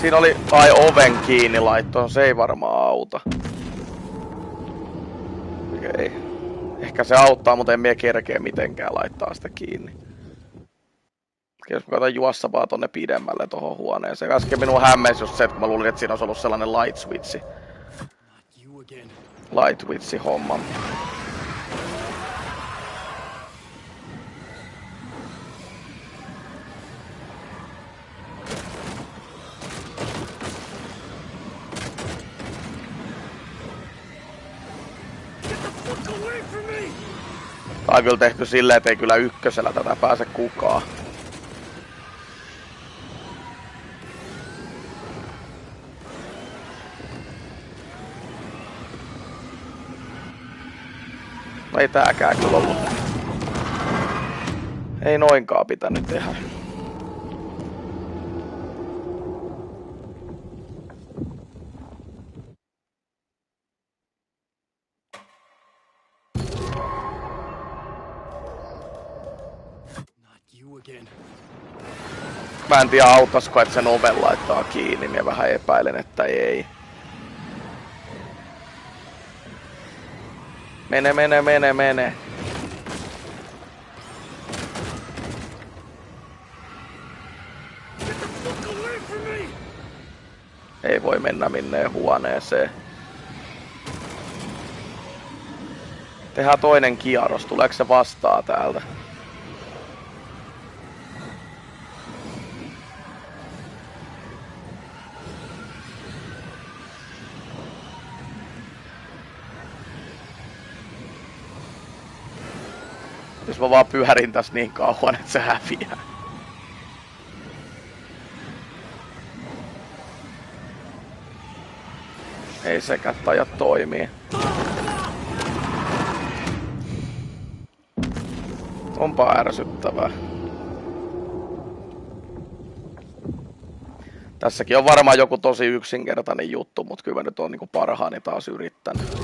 Siinä oli oven kiinni laitto, se ei varmaan auta. Okei. Ehkä se auttaa, mutta en mie kerkeä mitenkään laittaa sitä kiinni. Jos mä katson juossa vaan tonne pidemmälle tohon huoneeseen. Äsken minun hämmensi just se, että mä luulin, että siinä olisi ollut sellainen light switchi. Not you again. Light switchi homma. Tää on kyllä tehty silleen, että ei kyllä ykkösellä tätä pääse kukaan. No ei tääkään kyllä ollut. Ei noinkaan pitänyt tehdä. Mä en tiedä auttaisiko, että sen oven laittaa kiinni, niin vähän epäilen, että ei. Mene. Ei voi mennä minneen huoneeseen. Tehdään toinen kierros, tuleeko se vastaa täältä? Jos mä vaan pyörin tässä niin kauan, että se häviää. Ei sekään taida toimii. Onpa ärsyttävää. Tässäkin on varmaan joku tosi yksinkertainen juttu, mutta kyllä mä nyt on niinku parhaani taas yrittänyt.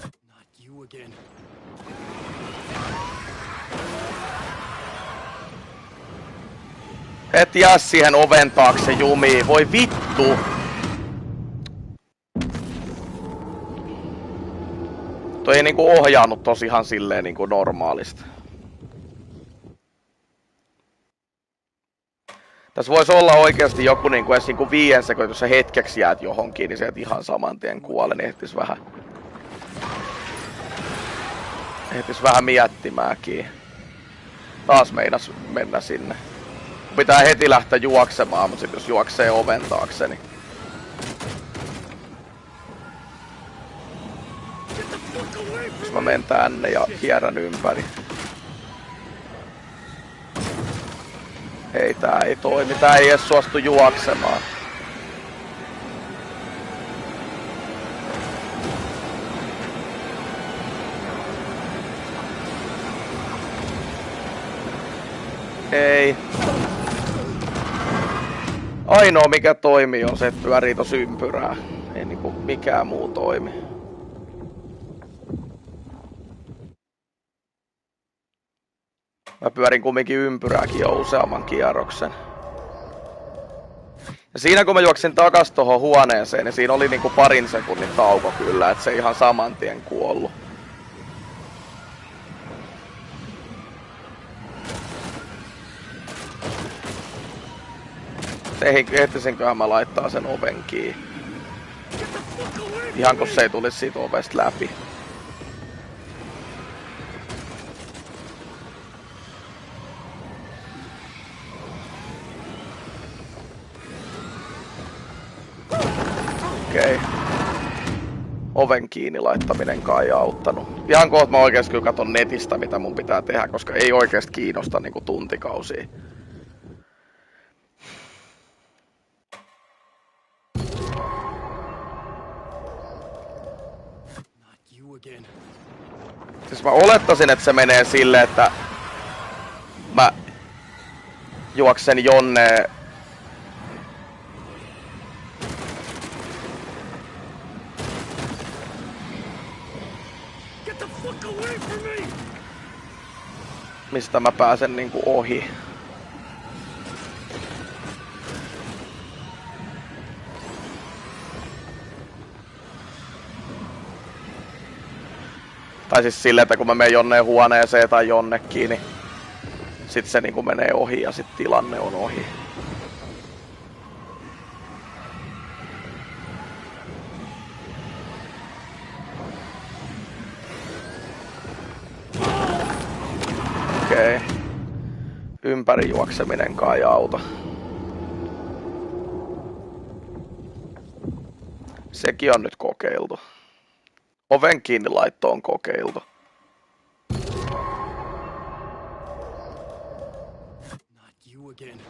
Not you again. Et jää siihen oven taakse jumiin, voi vittu! Toi ei niinku ohjaannut tosiaan silleen niinku normaalisti. Tässä voisi olla oikeasti joku niinku edes niinku 5 sekuntia, jos sä hetkeksi jäät johonkin, niin se et ihan saman tien kuole, niin ehtis vähän miettimääkin. Taas meinas mennä sinne. Pitää heti lähteä juoksemaan, mutta sit jos juoksee oven taakse, niin... Jos mä menen tänne ja kierrän ympäri. Ei, tää ei toimi. Tää ei edes suostu juoksemaan. Ei. Ainoa mikä toimii on se, että pyörii tos ympyrää. Ei niinku mikään muu toimi. Mä pyörin kumminkin ympyrääkin jo useamman kierroksen. Ja siinä kun mä juoksin takas tohon huoneeseen, niin siinä oli niinku parin sekunnin tauko kyllä, että se ihan saman tien kuollut. Ehtisinköhän mä laittaa sen oven kiinni. Ihan kun se ei tulisi siitä ovesta läpi. Okei. Oven kiinni laittaminen kai ei auttanut. Ihan kohta mä oikeesti kyllä katon netistä mitä mun pitää tehdä, koska ei oikeesti kiinnosta niinku tuntikausia. Siis mä olettaisin, että se menee silleen, että mä juoksen jonne mistä mä pääsen niinku ohi. Tai siis silleen, että kun mä menen jonneen huoneeseen tai jonnekin, niin sit se niinku menee ohi ja sit tilanne on ohi. Okei. Ympäri juokseminen kai auta. Sekin on nyt kokeiltu. Oven kiinni laitto on kokeiltu. Not you again.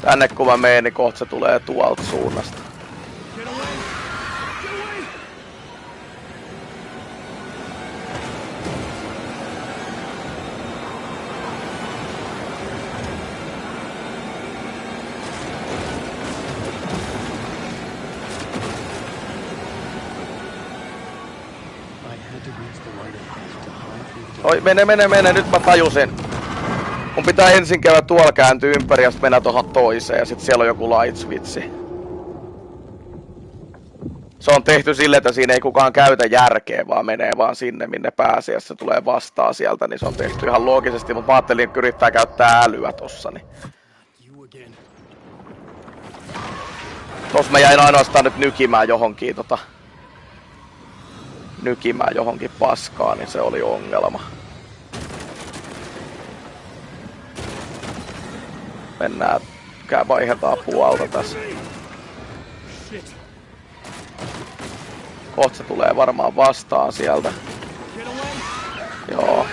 Tänne kun mä menen, niin kohta se tulee tuolta suunnasta. Oi, mene, nyt mä tajusin. Mun pitää ensin käydä tuolla kääntyä ympäri ja sit mennä tohon toiseen ja sit siellä on joku light switchi. Se on tehty silleen, että siinä ei kukaan käytä järkeä, vaan menee vaan sinne minne pääsee ja se tulee vastaan sieltä, niin se on tehty ihan loogisesti, mutta mä ajattelin, että yrittää käyttää älyä tossa, niin. Tossa mä jäin ainoastaan nyt nykimään johonkin paskaan, niin se oli ongelma. Mennään, vaihdetaan puolta tässä. Kohta se tulee varmaan vastaan sieltä. Joo.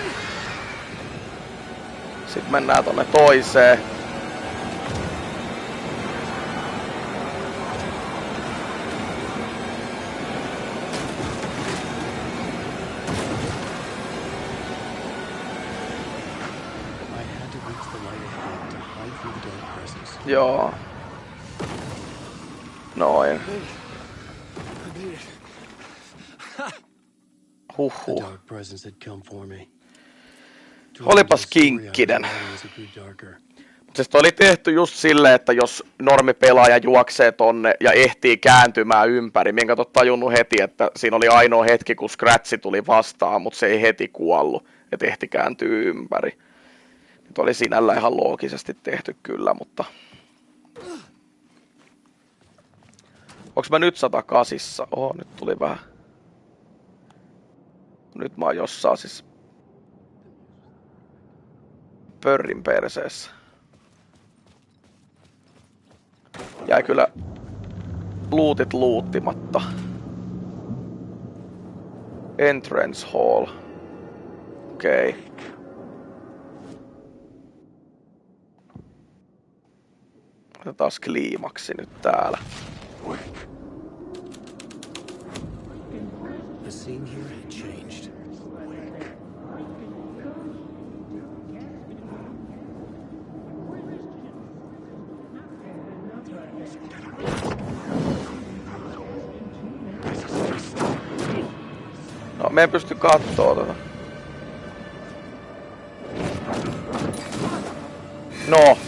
Sitten mennään tonne toiseen. Joo. Noin. Huhhuh. Olipas kinkkinen. Mutta se oli tehty just silleen, että jos normipelaaja juoksee tonne ja ehtii kääntymään ympäri, minkä oot tajunnut heti, että siinä oli ainoa hetki, kun Scratchi tuli vastaan, mutta se ei heti kuollut, että ehti kääntyä ympäri. Nyt oli sinällä ihan loogisesti tehty kyllä, mutta... Onks mä nyt 108? Oho, nyt tuli vähän... Nyt mä oon jossain siis... Pörrin perseessä. Jäi kyllä... Lootit luuttimatta. Entrance hall. Okei. Okay. Otetaan kliimaksi nyt täällä. The scene here had changed. No, me ei pysty kattoo tätä. No.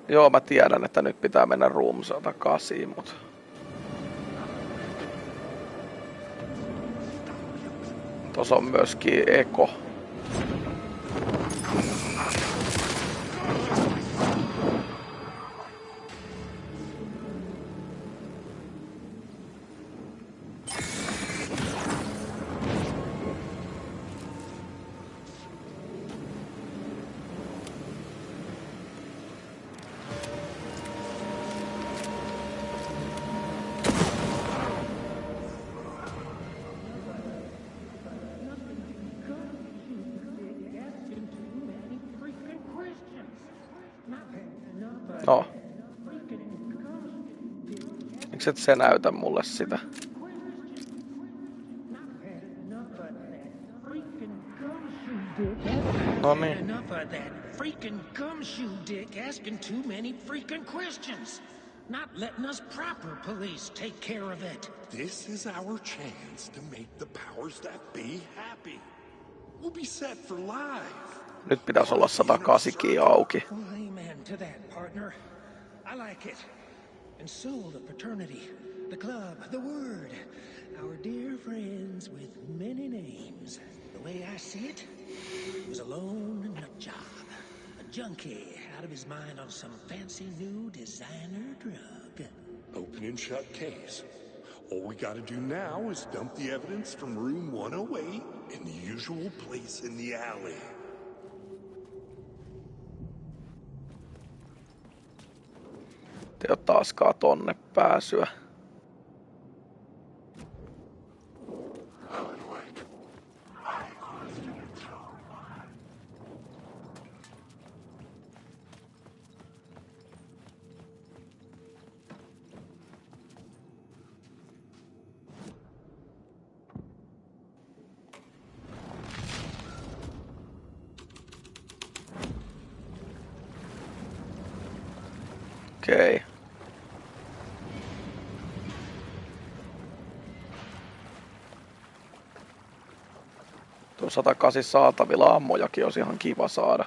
Joo, mä tiedän, että nyt pitää mennä room 108, mut... Tuossa on myöskin Eko. No. Miksi et se näytä mulle sitä? No niin. Enough of that freaking gumshoe dick asking too many freaking questions. Not letting us proper police take care of it. This is our chance to make the powers that be happy. We'll be set for life. Nyt pitäisi olla 108 auki. Well, amen to that, partner. I like it. And so the fraternity, the club, the word, our dear friends with many names. The way I see it, was a lone nut job. A junkie out of his mind on some fancy new designer drug. Open and shut case. All we gotta do now is dump the evidence from room 108 in the usual place in the alley. Ei oo taaskaan tonne pääsyä. Okei. Tuo 108 saatavilla ammojakin olisi ihan kiva saada.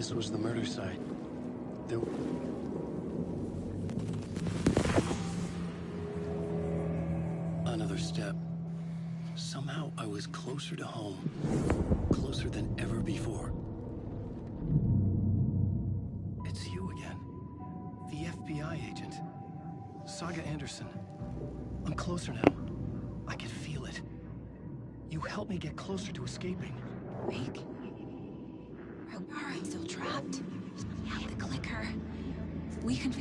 this was the murder site. There... Another step. Somehow I was closer to home. Closer than ever before. It's you again. The FBI agent. Saga Anderson. I'm closer now. I can feel it. You helped me get closer to escaping. Rick? Are you still trapped? Have the clicker. We can...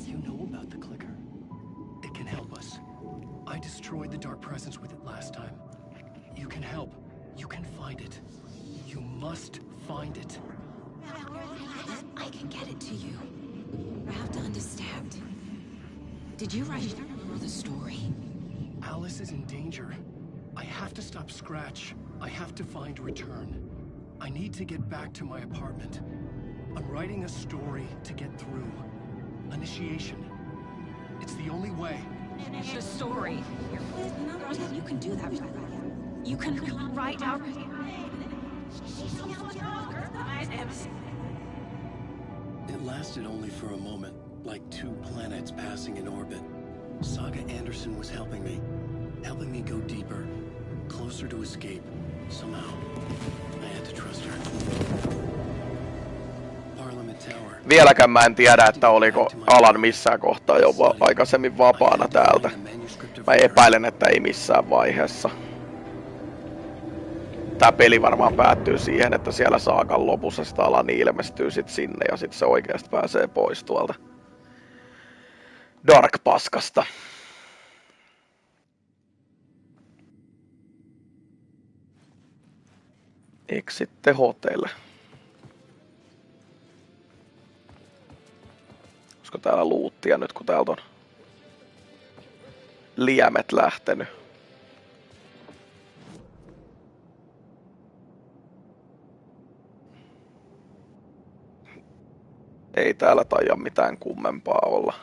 You know about the clicker? It can help us. I destroyed the Dark Presence with it last time. You can help. You can find it. You must find it. I can get it to you. I have to understand. Did you write the story? Alice is in danger. I have to stop Scratch. I have to find Return. I need to get back to my apartment. I'm writing a story to get through. Initiation. It's the only way. The story. You can do that. You can write out... It lasted only for a moment, like two planets passing in orbit. Saga Anderson was helping me go deeper, closer to escape. Somehow, I had to trust her. Parliament Tower. Vieläkään mä en tiedä, että oliko Alan missään kohtaa jo aikaisemmin vapaana täältä. Mä epäilen, että ei missään vaiheessa. Tää peli varmaan päättyy siihen, että siellä Saagan lopussa sitä Alan ilmestyy sit sinne ja sit se oikeasti pääsee pois tuolta Dark-paskasta. Exit the hotel. Olisiko täällä luuttia nyt, kun täältä on liemet lähtenyt? Ei täällä taida mitään kummempaa olla.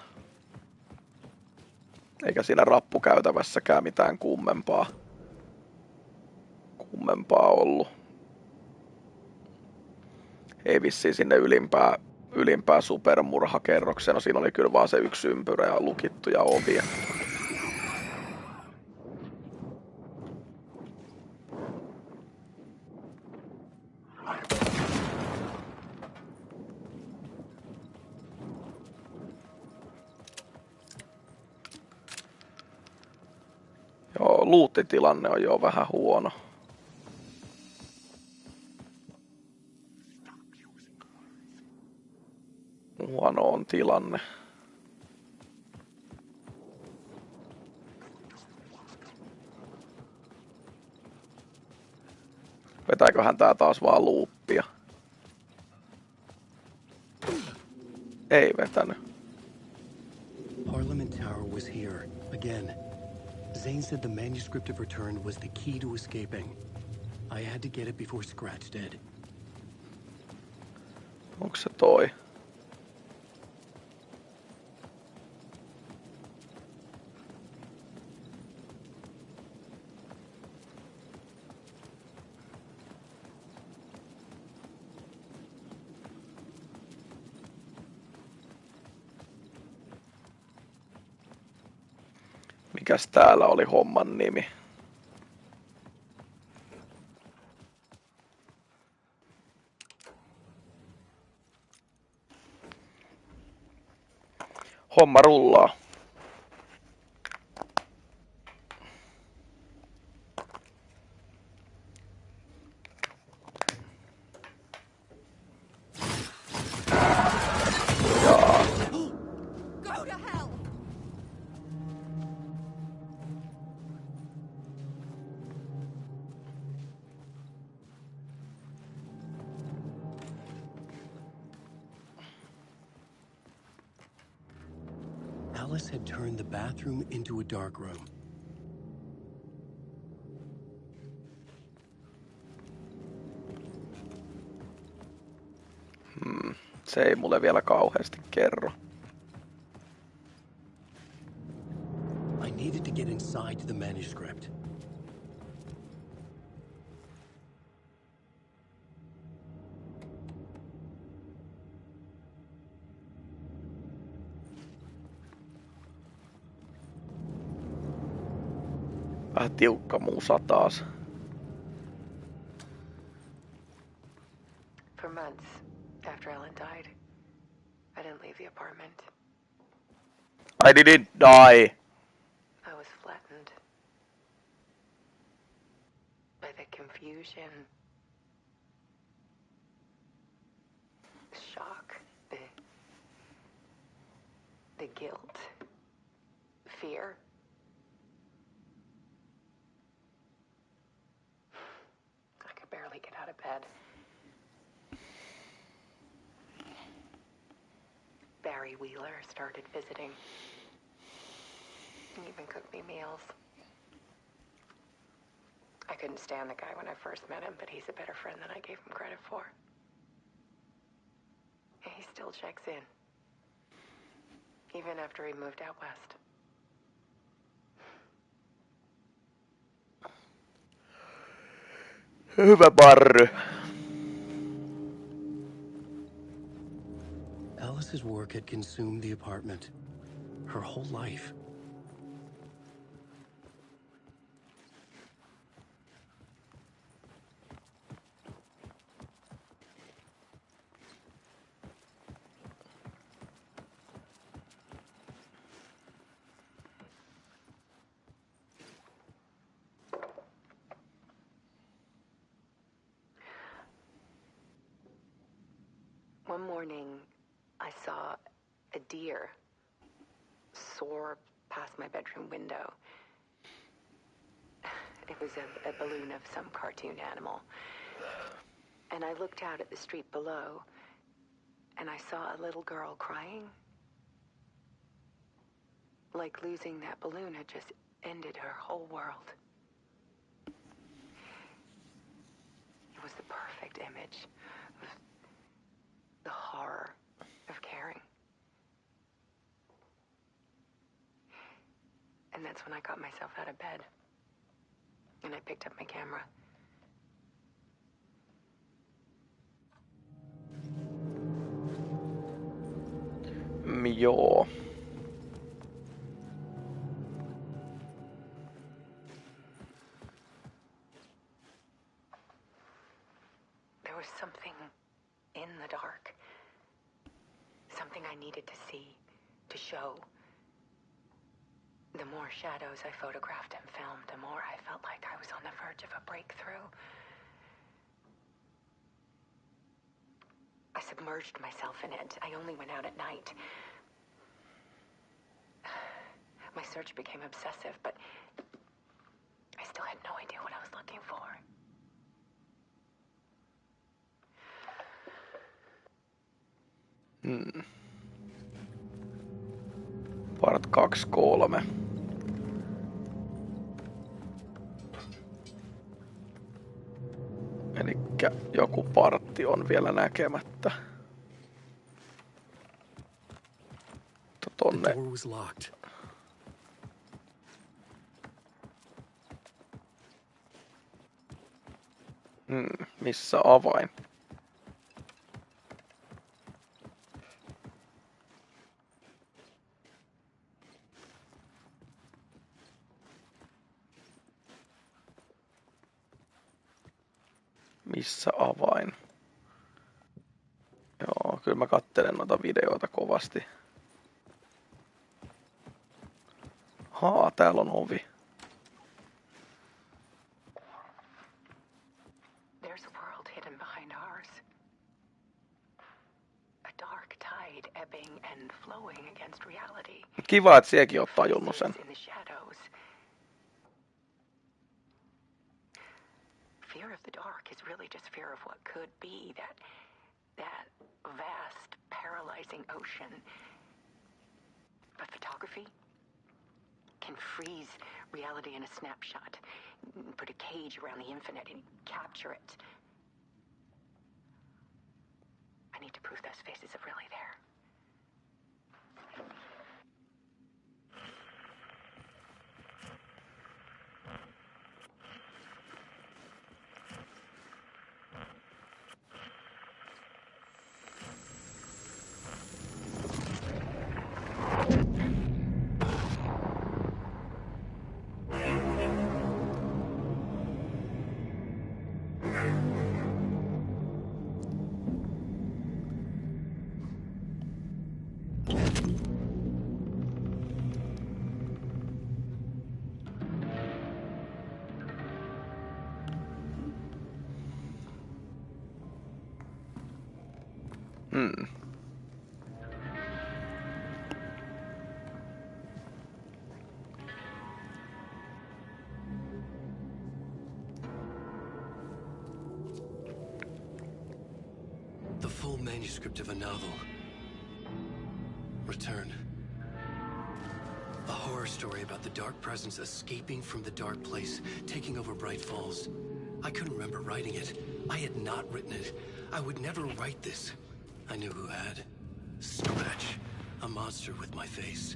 Eikä siinä rappukäytävässäkään mitään kummempaa ollut. Ei vissiin sinne ylimpää supermurhakerrokseen. No siinä oli kyllä vaan se yksi ympyrä ja lukittuja ovia. Joo, luuttitilanne on jo vähän huono. Huono on tilanne. Vetääköhän tää taas vaan luuppia? Ei vetänyt. Parliament Tower was here again. Zane said the manuscript of Return was the key to escaping. I had to get it before Scratch did. Onko se toi? Mikäs täällä oli homman nimi? Homma rullaa. Alice had turned the bathroom into a dark room. Se ei mulle vielä kauheasti kerro. I needed to get inside the manuscript. Vähän tiukka musa taas. For months after Ellen died, I didn't leave the apartment. I didn't die. I was flattened by the confusion, the shock, the guilt, fear. I could barely get out of bed. Barry Wheeler started visiting. He even cooked me meals. I couldn't stand the guy when I first met him, but he's a better friend than I gave him credit for. And he still checks in. Even after he moved out west. Hyvä Barry. Alice's work had consumed the apartment. Her whole life. One morning, I saw a deer soar past my bedroom window. It was a balloon of some cartoon animal. And I looked out at the street below, and I saw a little girl crying. Like losing that balloon had just ended her whole world. It was the perfect image of the horror of caring. And that's when I got myself out of bed. And I picked up my camera. Joo. There was something in the dark. Something I needed to see, to show. The more shadows I photographed and filmed, the more I felt like I was on the verge of a breakthrough. I submerged myself in it. I only went out at night. My search became obsessive, but I still had no idea what I was looking for. Part 2-3. Elikkä joku partti on vielä näkemättä. Tonne. The door was locked. Missä avain? Missä avain? Joo, kyllä mä katselen noita videoita kovasti. Täällä on ovi. There's a world hidden behind ours. A dark tide ebbing and flowing against reality. Kiva, että siekin oot tajunnut sen. In the shadows. Fear of the dark is really just fear of what could be, that vast, paralyzing ocean. But photography can freeze reality in a snapshot, put a cage around the infinite and capture it. I need to prove those faces are really there. The full manuscript of a novel. Return. A horror story about the dark presence escaping from the dark place, taking over Bright Falls. I couldn't remember writing it. I had not written it. I would never write this. I knew who had. Scratch. A monster with my face.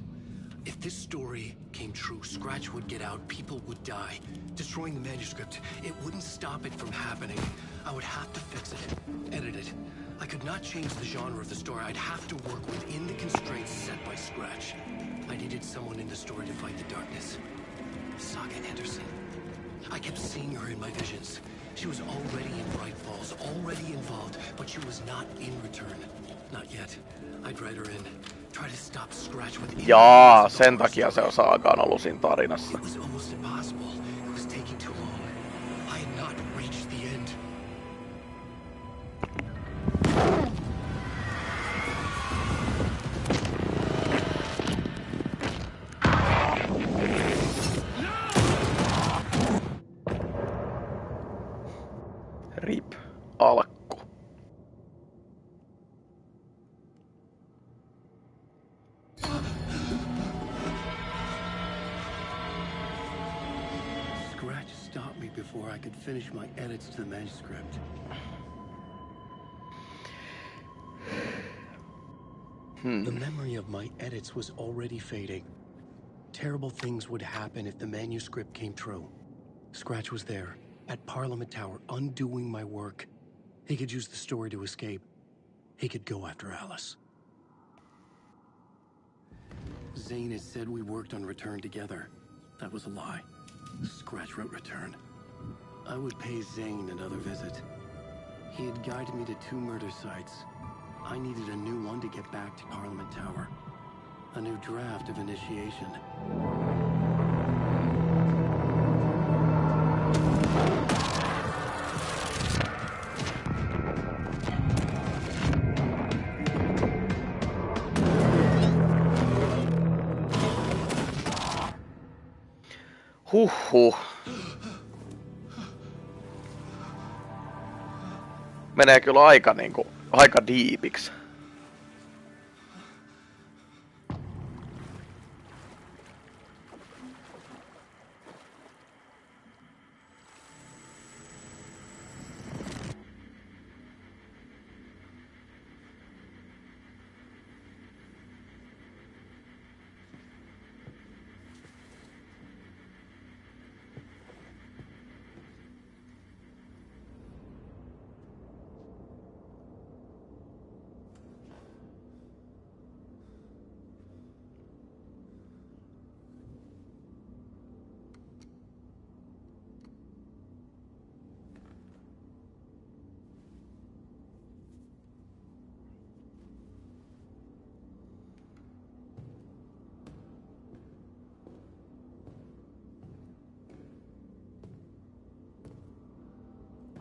If this story came true, Scratch would get out, people would die. Destroying the manuscript, it wouldn't stop it from happening. I would have to fix it, edit it. I could not change the genre of the story. I'd have to work within the constraints set by Scratch. I needed someone in the story to fight the darkness. Saga Anderson. I kept seeing her in my visions. She was already in Bright Falls, already involved, but she was not in Return. Not yet. I'd write her in. Try to stop Scratch with Jaa, sen takia se on Saagaan ollut siinä tarinassa. It was almost impossible. It was taking too long. I had not reached the end. RIP. Alkku. Scratch stopped me before I could finish my edits to the manuscript. The memory of my edits was already fading. Terrible things would happen if the manuscript came true. Scratch was there, at Parliament Tower, undoing my work. He could use the story to escape. He could go after Alice. Zane had said we worked on Return together. That was a lie. Scratch wrote Return. I would pay Zane another visit. He had guided me to 2 murder sites. I needed a new one to get back to Parliament Tower. A new draft of initiation. Huhhuh. Menee kyllä aika diipiksi.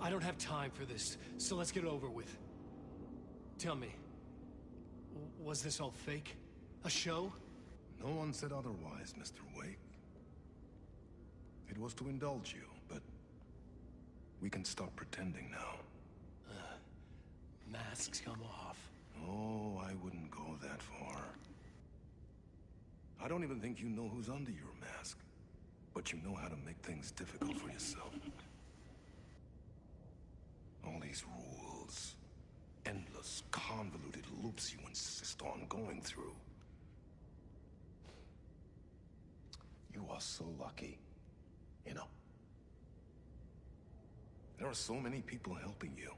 I don't have time for this, so let's get over with. Tell me, was this all fake? A show? No one said otherwise, Mr. Wake. It was to indulge you, but we can stop pretending now. Masks come off. Oh, I wouldn't go that far. I don't even think you know who's under your mask, but you know how to make things difficult for yourself. All these rules, endless, convoluted loops you insist on going through. You are so lucky, you know. There are so many people helping you.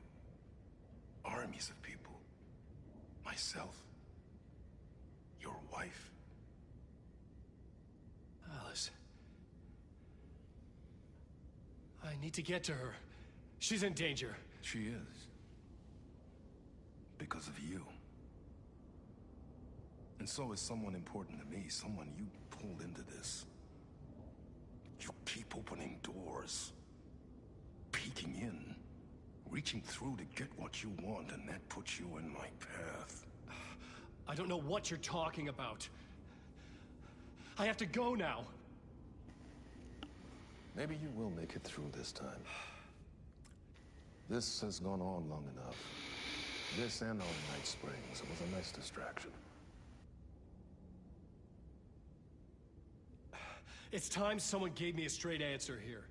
Armies of people. Myself. Your wife. Alice. I need to get to her. She's in danger. She is. Because of you. And so is someone important to me, someone you pulled into this. You keep opening doors. Peeking in. Reaching through to get what you want, and that puts you in my path. I don't know what you're talking about. I have to go now. Maybe you will make it through this time. This has gone on long enough. This and All Night Springs was a nice distraction. It's time someone gave me a straight answer here.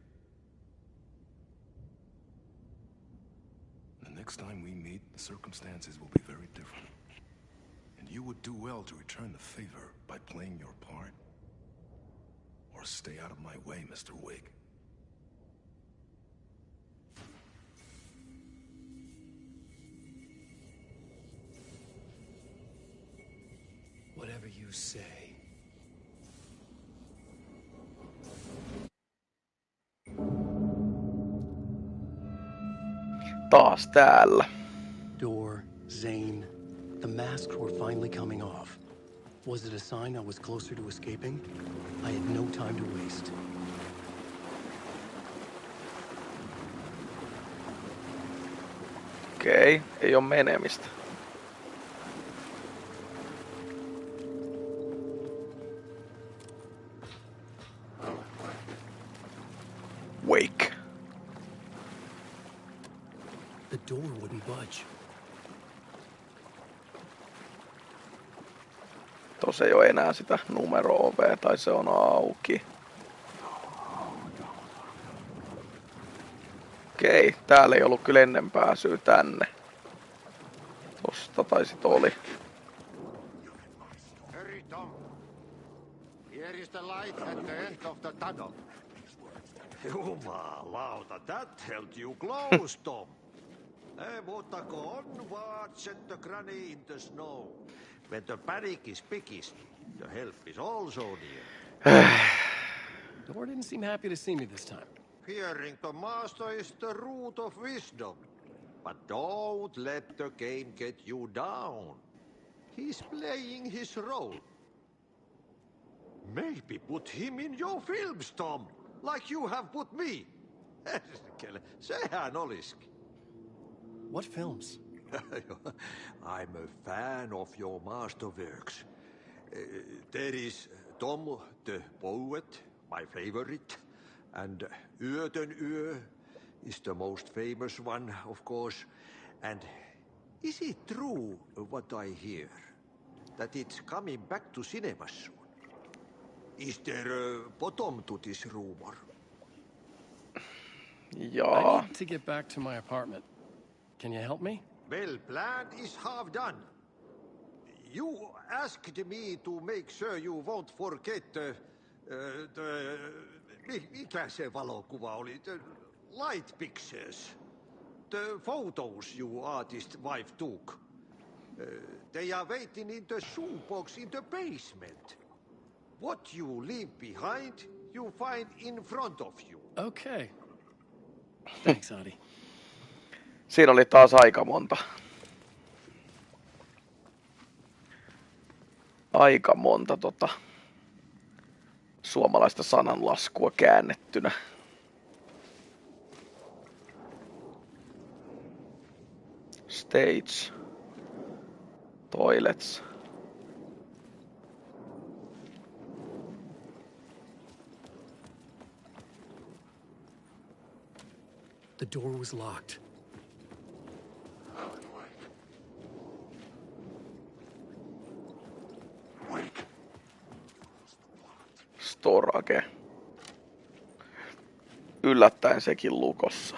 The next time we meet, the circumstances will be very different. And you would do well to return the favor by playing your part. Or stay out of my way, Mr. Wig. Whatever you say. Taas täällä. Door, Zane, the masks were finally coming off. Was it a sign I was closer to escaping? I had no time to waste. Okei, ei oo menemistä. Wake. The door wouldn't budge. Tuossa ei oo enää sitä numero-ovea, tai se on auki. Okei, täällä ei ollut kyllä ennen pääsyä tänne. Tosta tai sit oli. Hurry, Tom. Here is the light at the end of the tunnel. Jumalauta, that held you close, Tom. Ei muuta kuin onward, set the granny in the snow. When the panic is biggest, the help is also near. Door didn't seem happy to see me this time. Fearing the master is the root of wisdom. But don't let the game get you down. He's playing his role. Maybe put him in your films, Tom, like you have put me. Sehän olisikin. What films? I'm a fan of your masterworks. There is Tom the Poet, my favorite, and Yötön Yö is the most famous one, of course. And is it true what I hear, that it's coming back to cinemas soon? Is there a bottom to this rumor? Jaa. I need to get back to my apartment. Can you help me? Well, plan is half done. You asked me to make sure you won't forget mikä se valokuva oli? The light pictures. The photos your artist wife took. They are waiting in the shoebox in the basement. What you leave behind, you find in front of you. Okay. Thanks, Adi. Siinä oli taas aika monta suomalaista sananlaskua käännettynä. Stage. Toilets. The door was locked. Storage. Yllättäen sekin lukossa.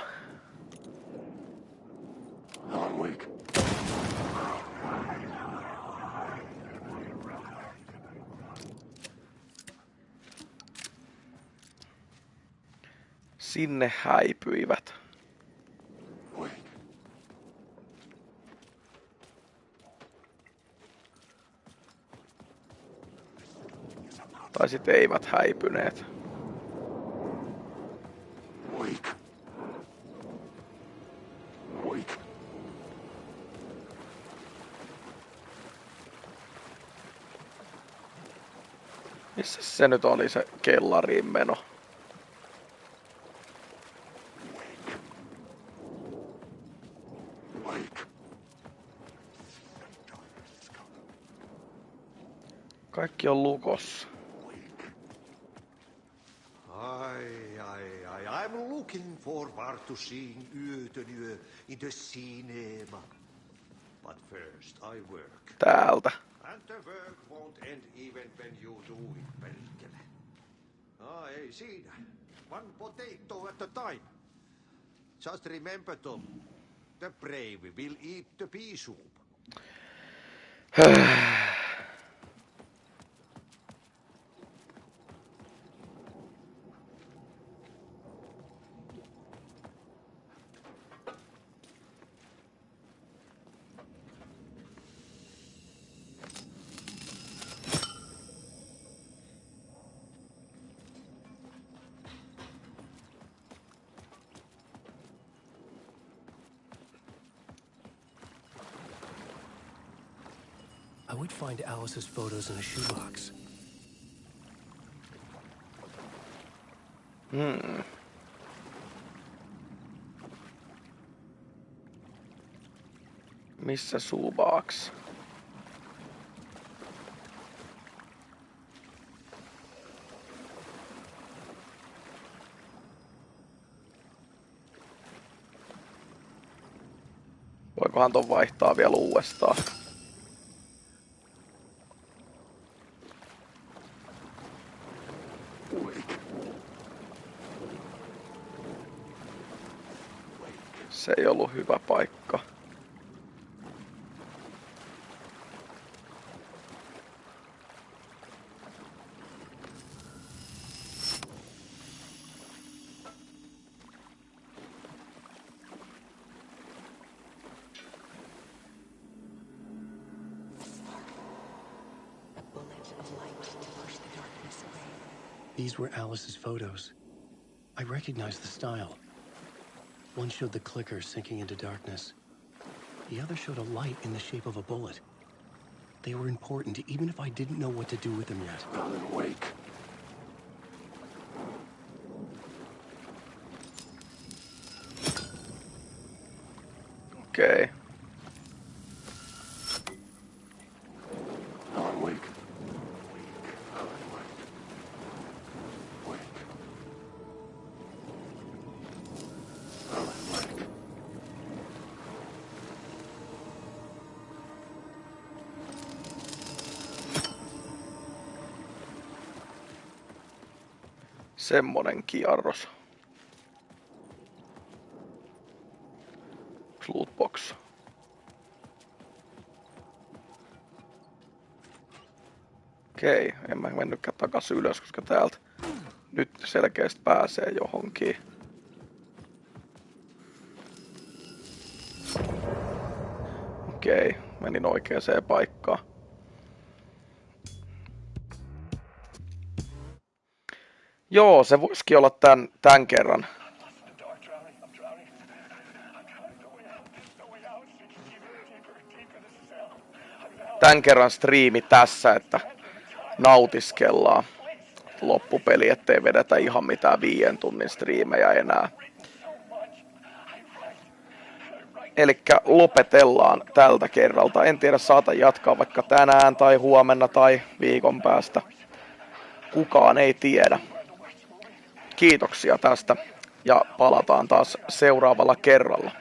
Sinne häipyivät. Tai sitten eivät häipyneet. Missä se nyt oli se kellariin meno? Kaikki on lukossa. I'm looking forward to seeing Yötön in the cinema. But first I work. Täältä. And the work won't end even when you do it, perkele. Ei siinä. One potato at a time. Just remember, Tom. The brave will eat the pea soup. I would find Alice's photos in a shoebox. Missä shoebox? Voikohan ton vaihtaa vielä uudestaan? Se ei ollut hyvä paikka. These were Alice's photos. I recognized the style. One showed the clicker sinking into darkness. The other showed a light in the shape of a bullet. They were important, even if I didn't know what to do with them yet. Alan Wake. Okei. Alan Wake. Semmonen kierros. Lootbox. Okei, en mä mennytkään takas ylös, koska täältä nyt selkeästi pääsee johonkin. Okei, menin oikeaan paikkaan. Joo, se voisikin olla tän kerran. Tän kerran striimi tässä, että nautiskellaan loppupeli, ettei vedetä ihan mitään 5 tunnin striimejä enää. Elikkä lopetellaan tältä kerralta. En tiedä, saatan jatkaa vaikka tänään tai huomenna tai viikon päästä. Kukaan ei tiedä. Kiitoksia tästä ja palataan taas seuraavalla kerralla.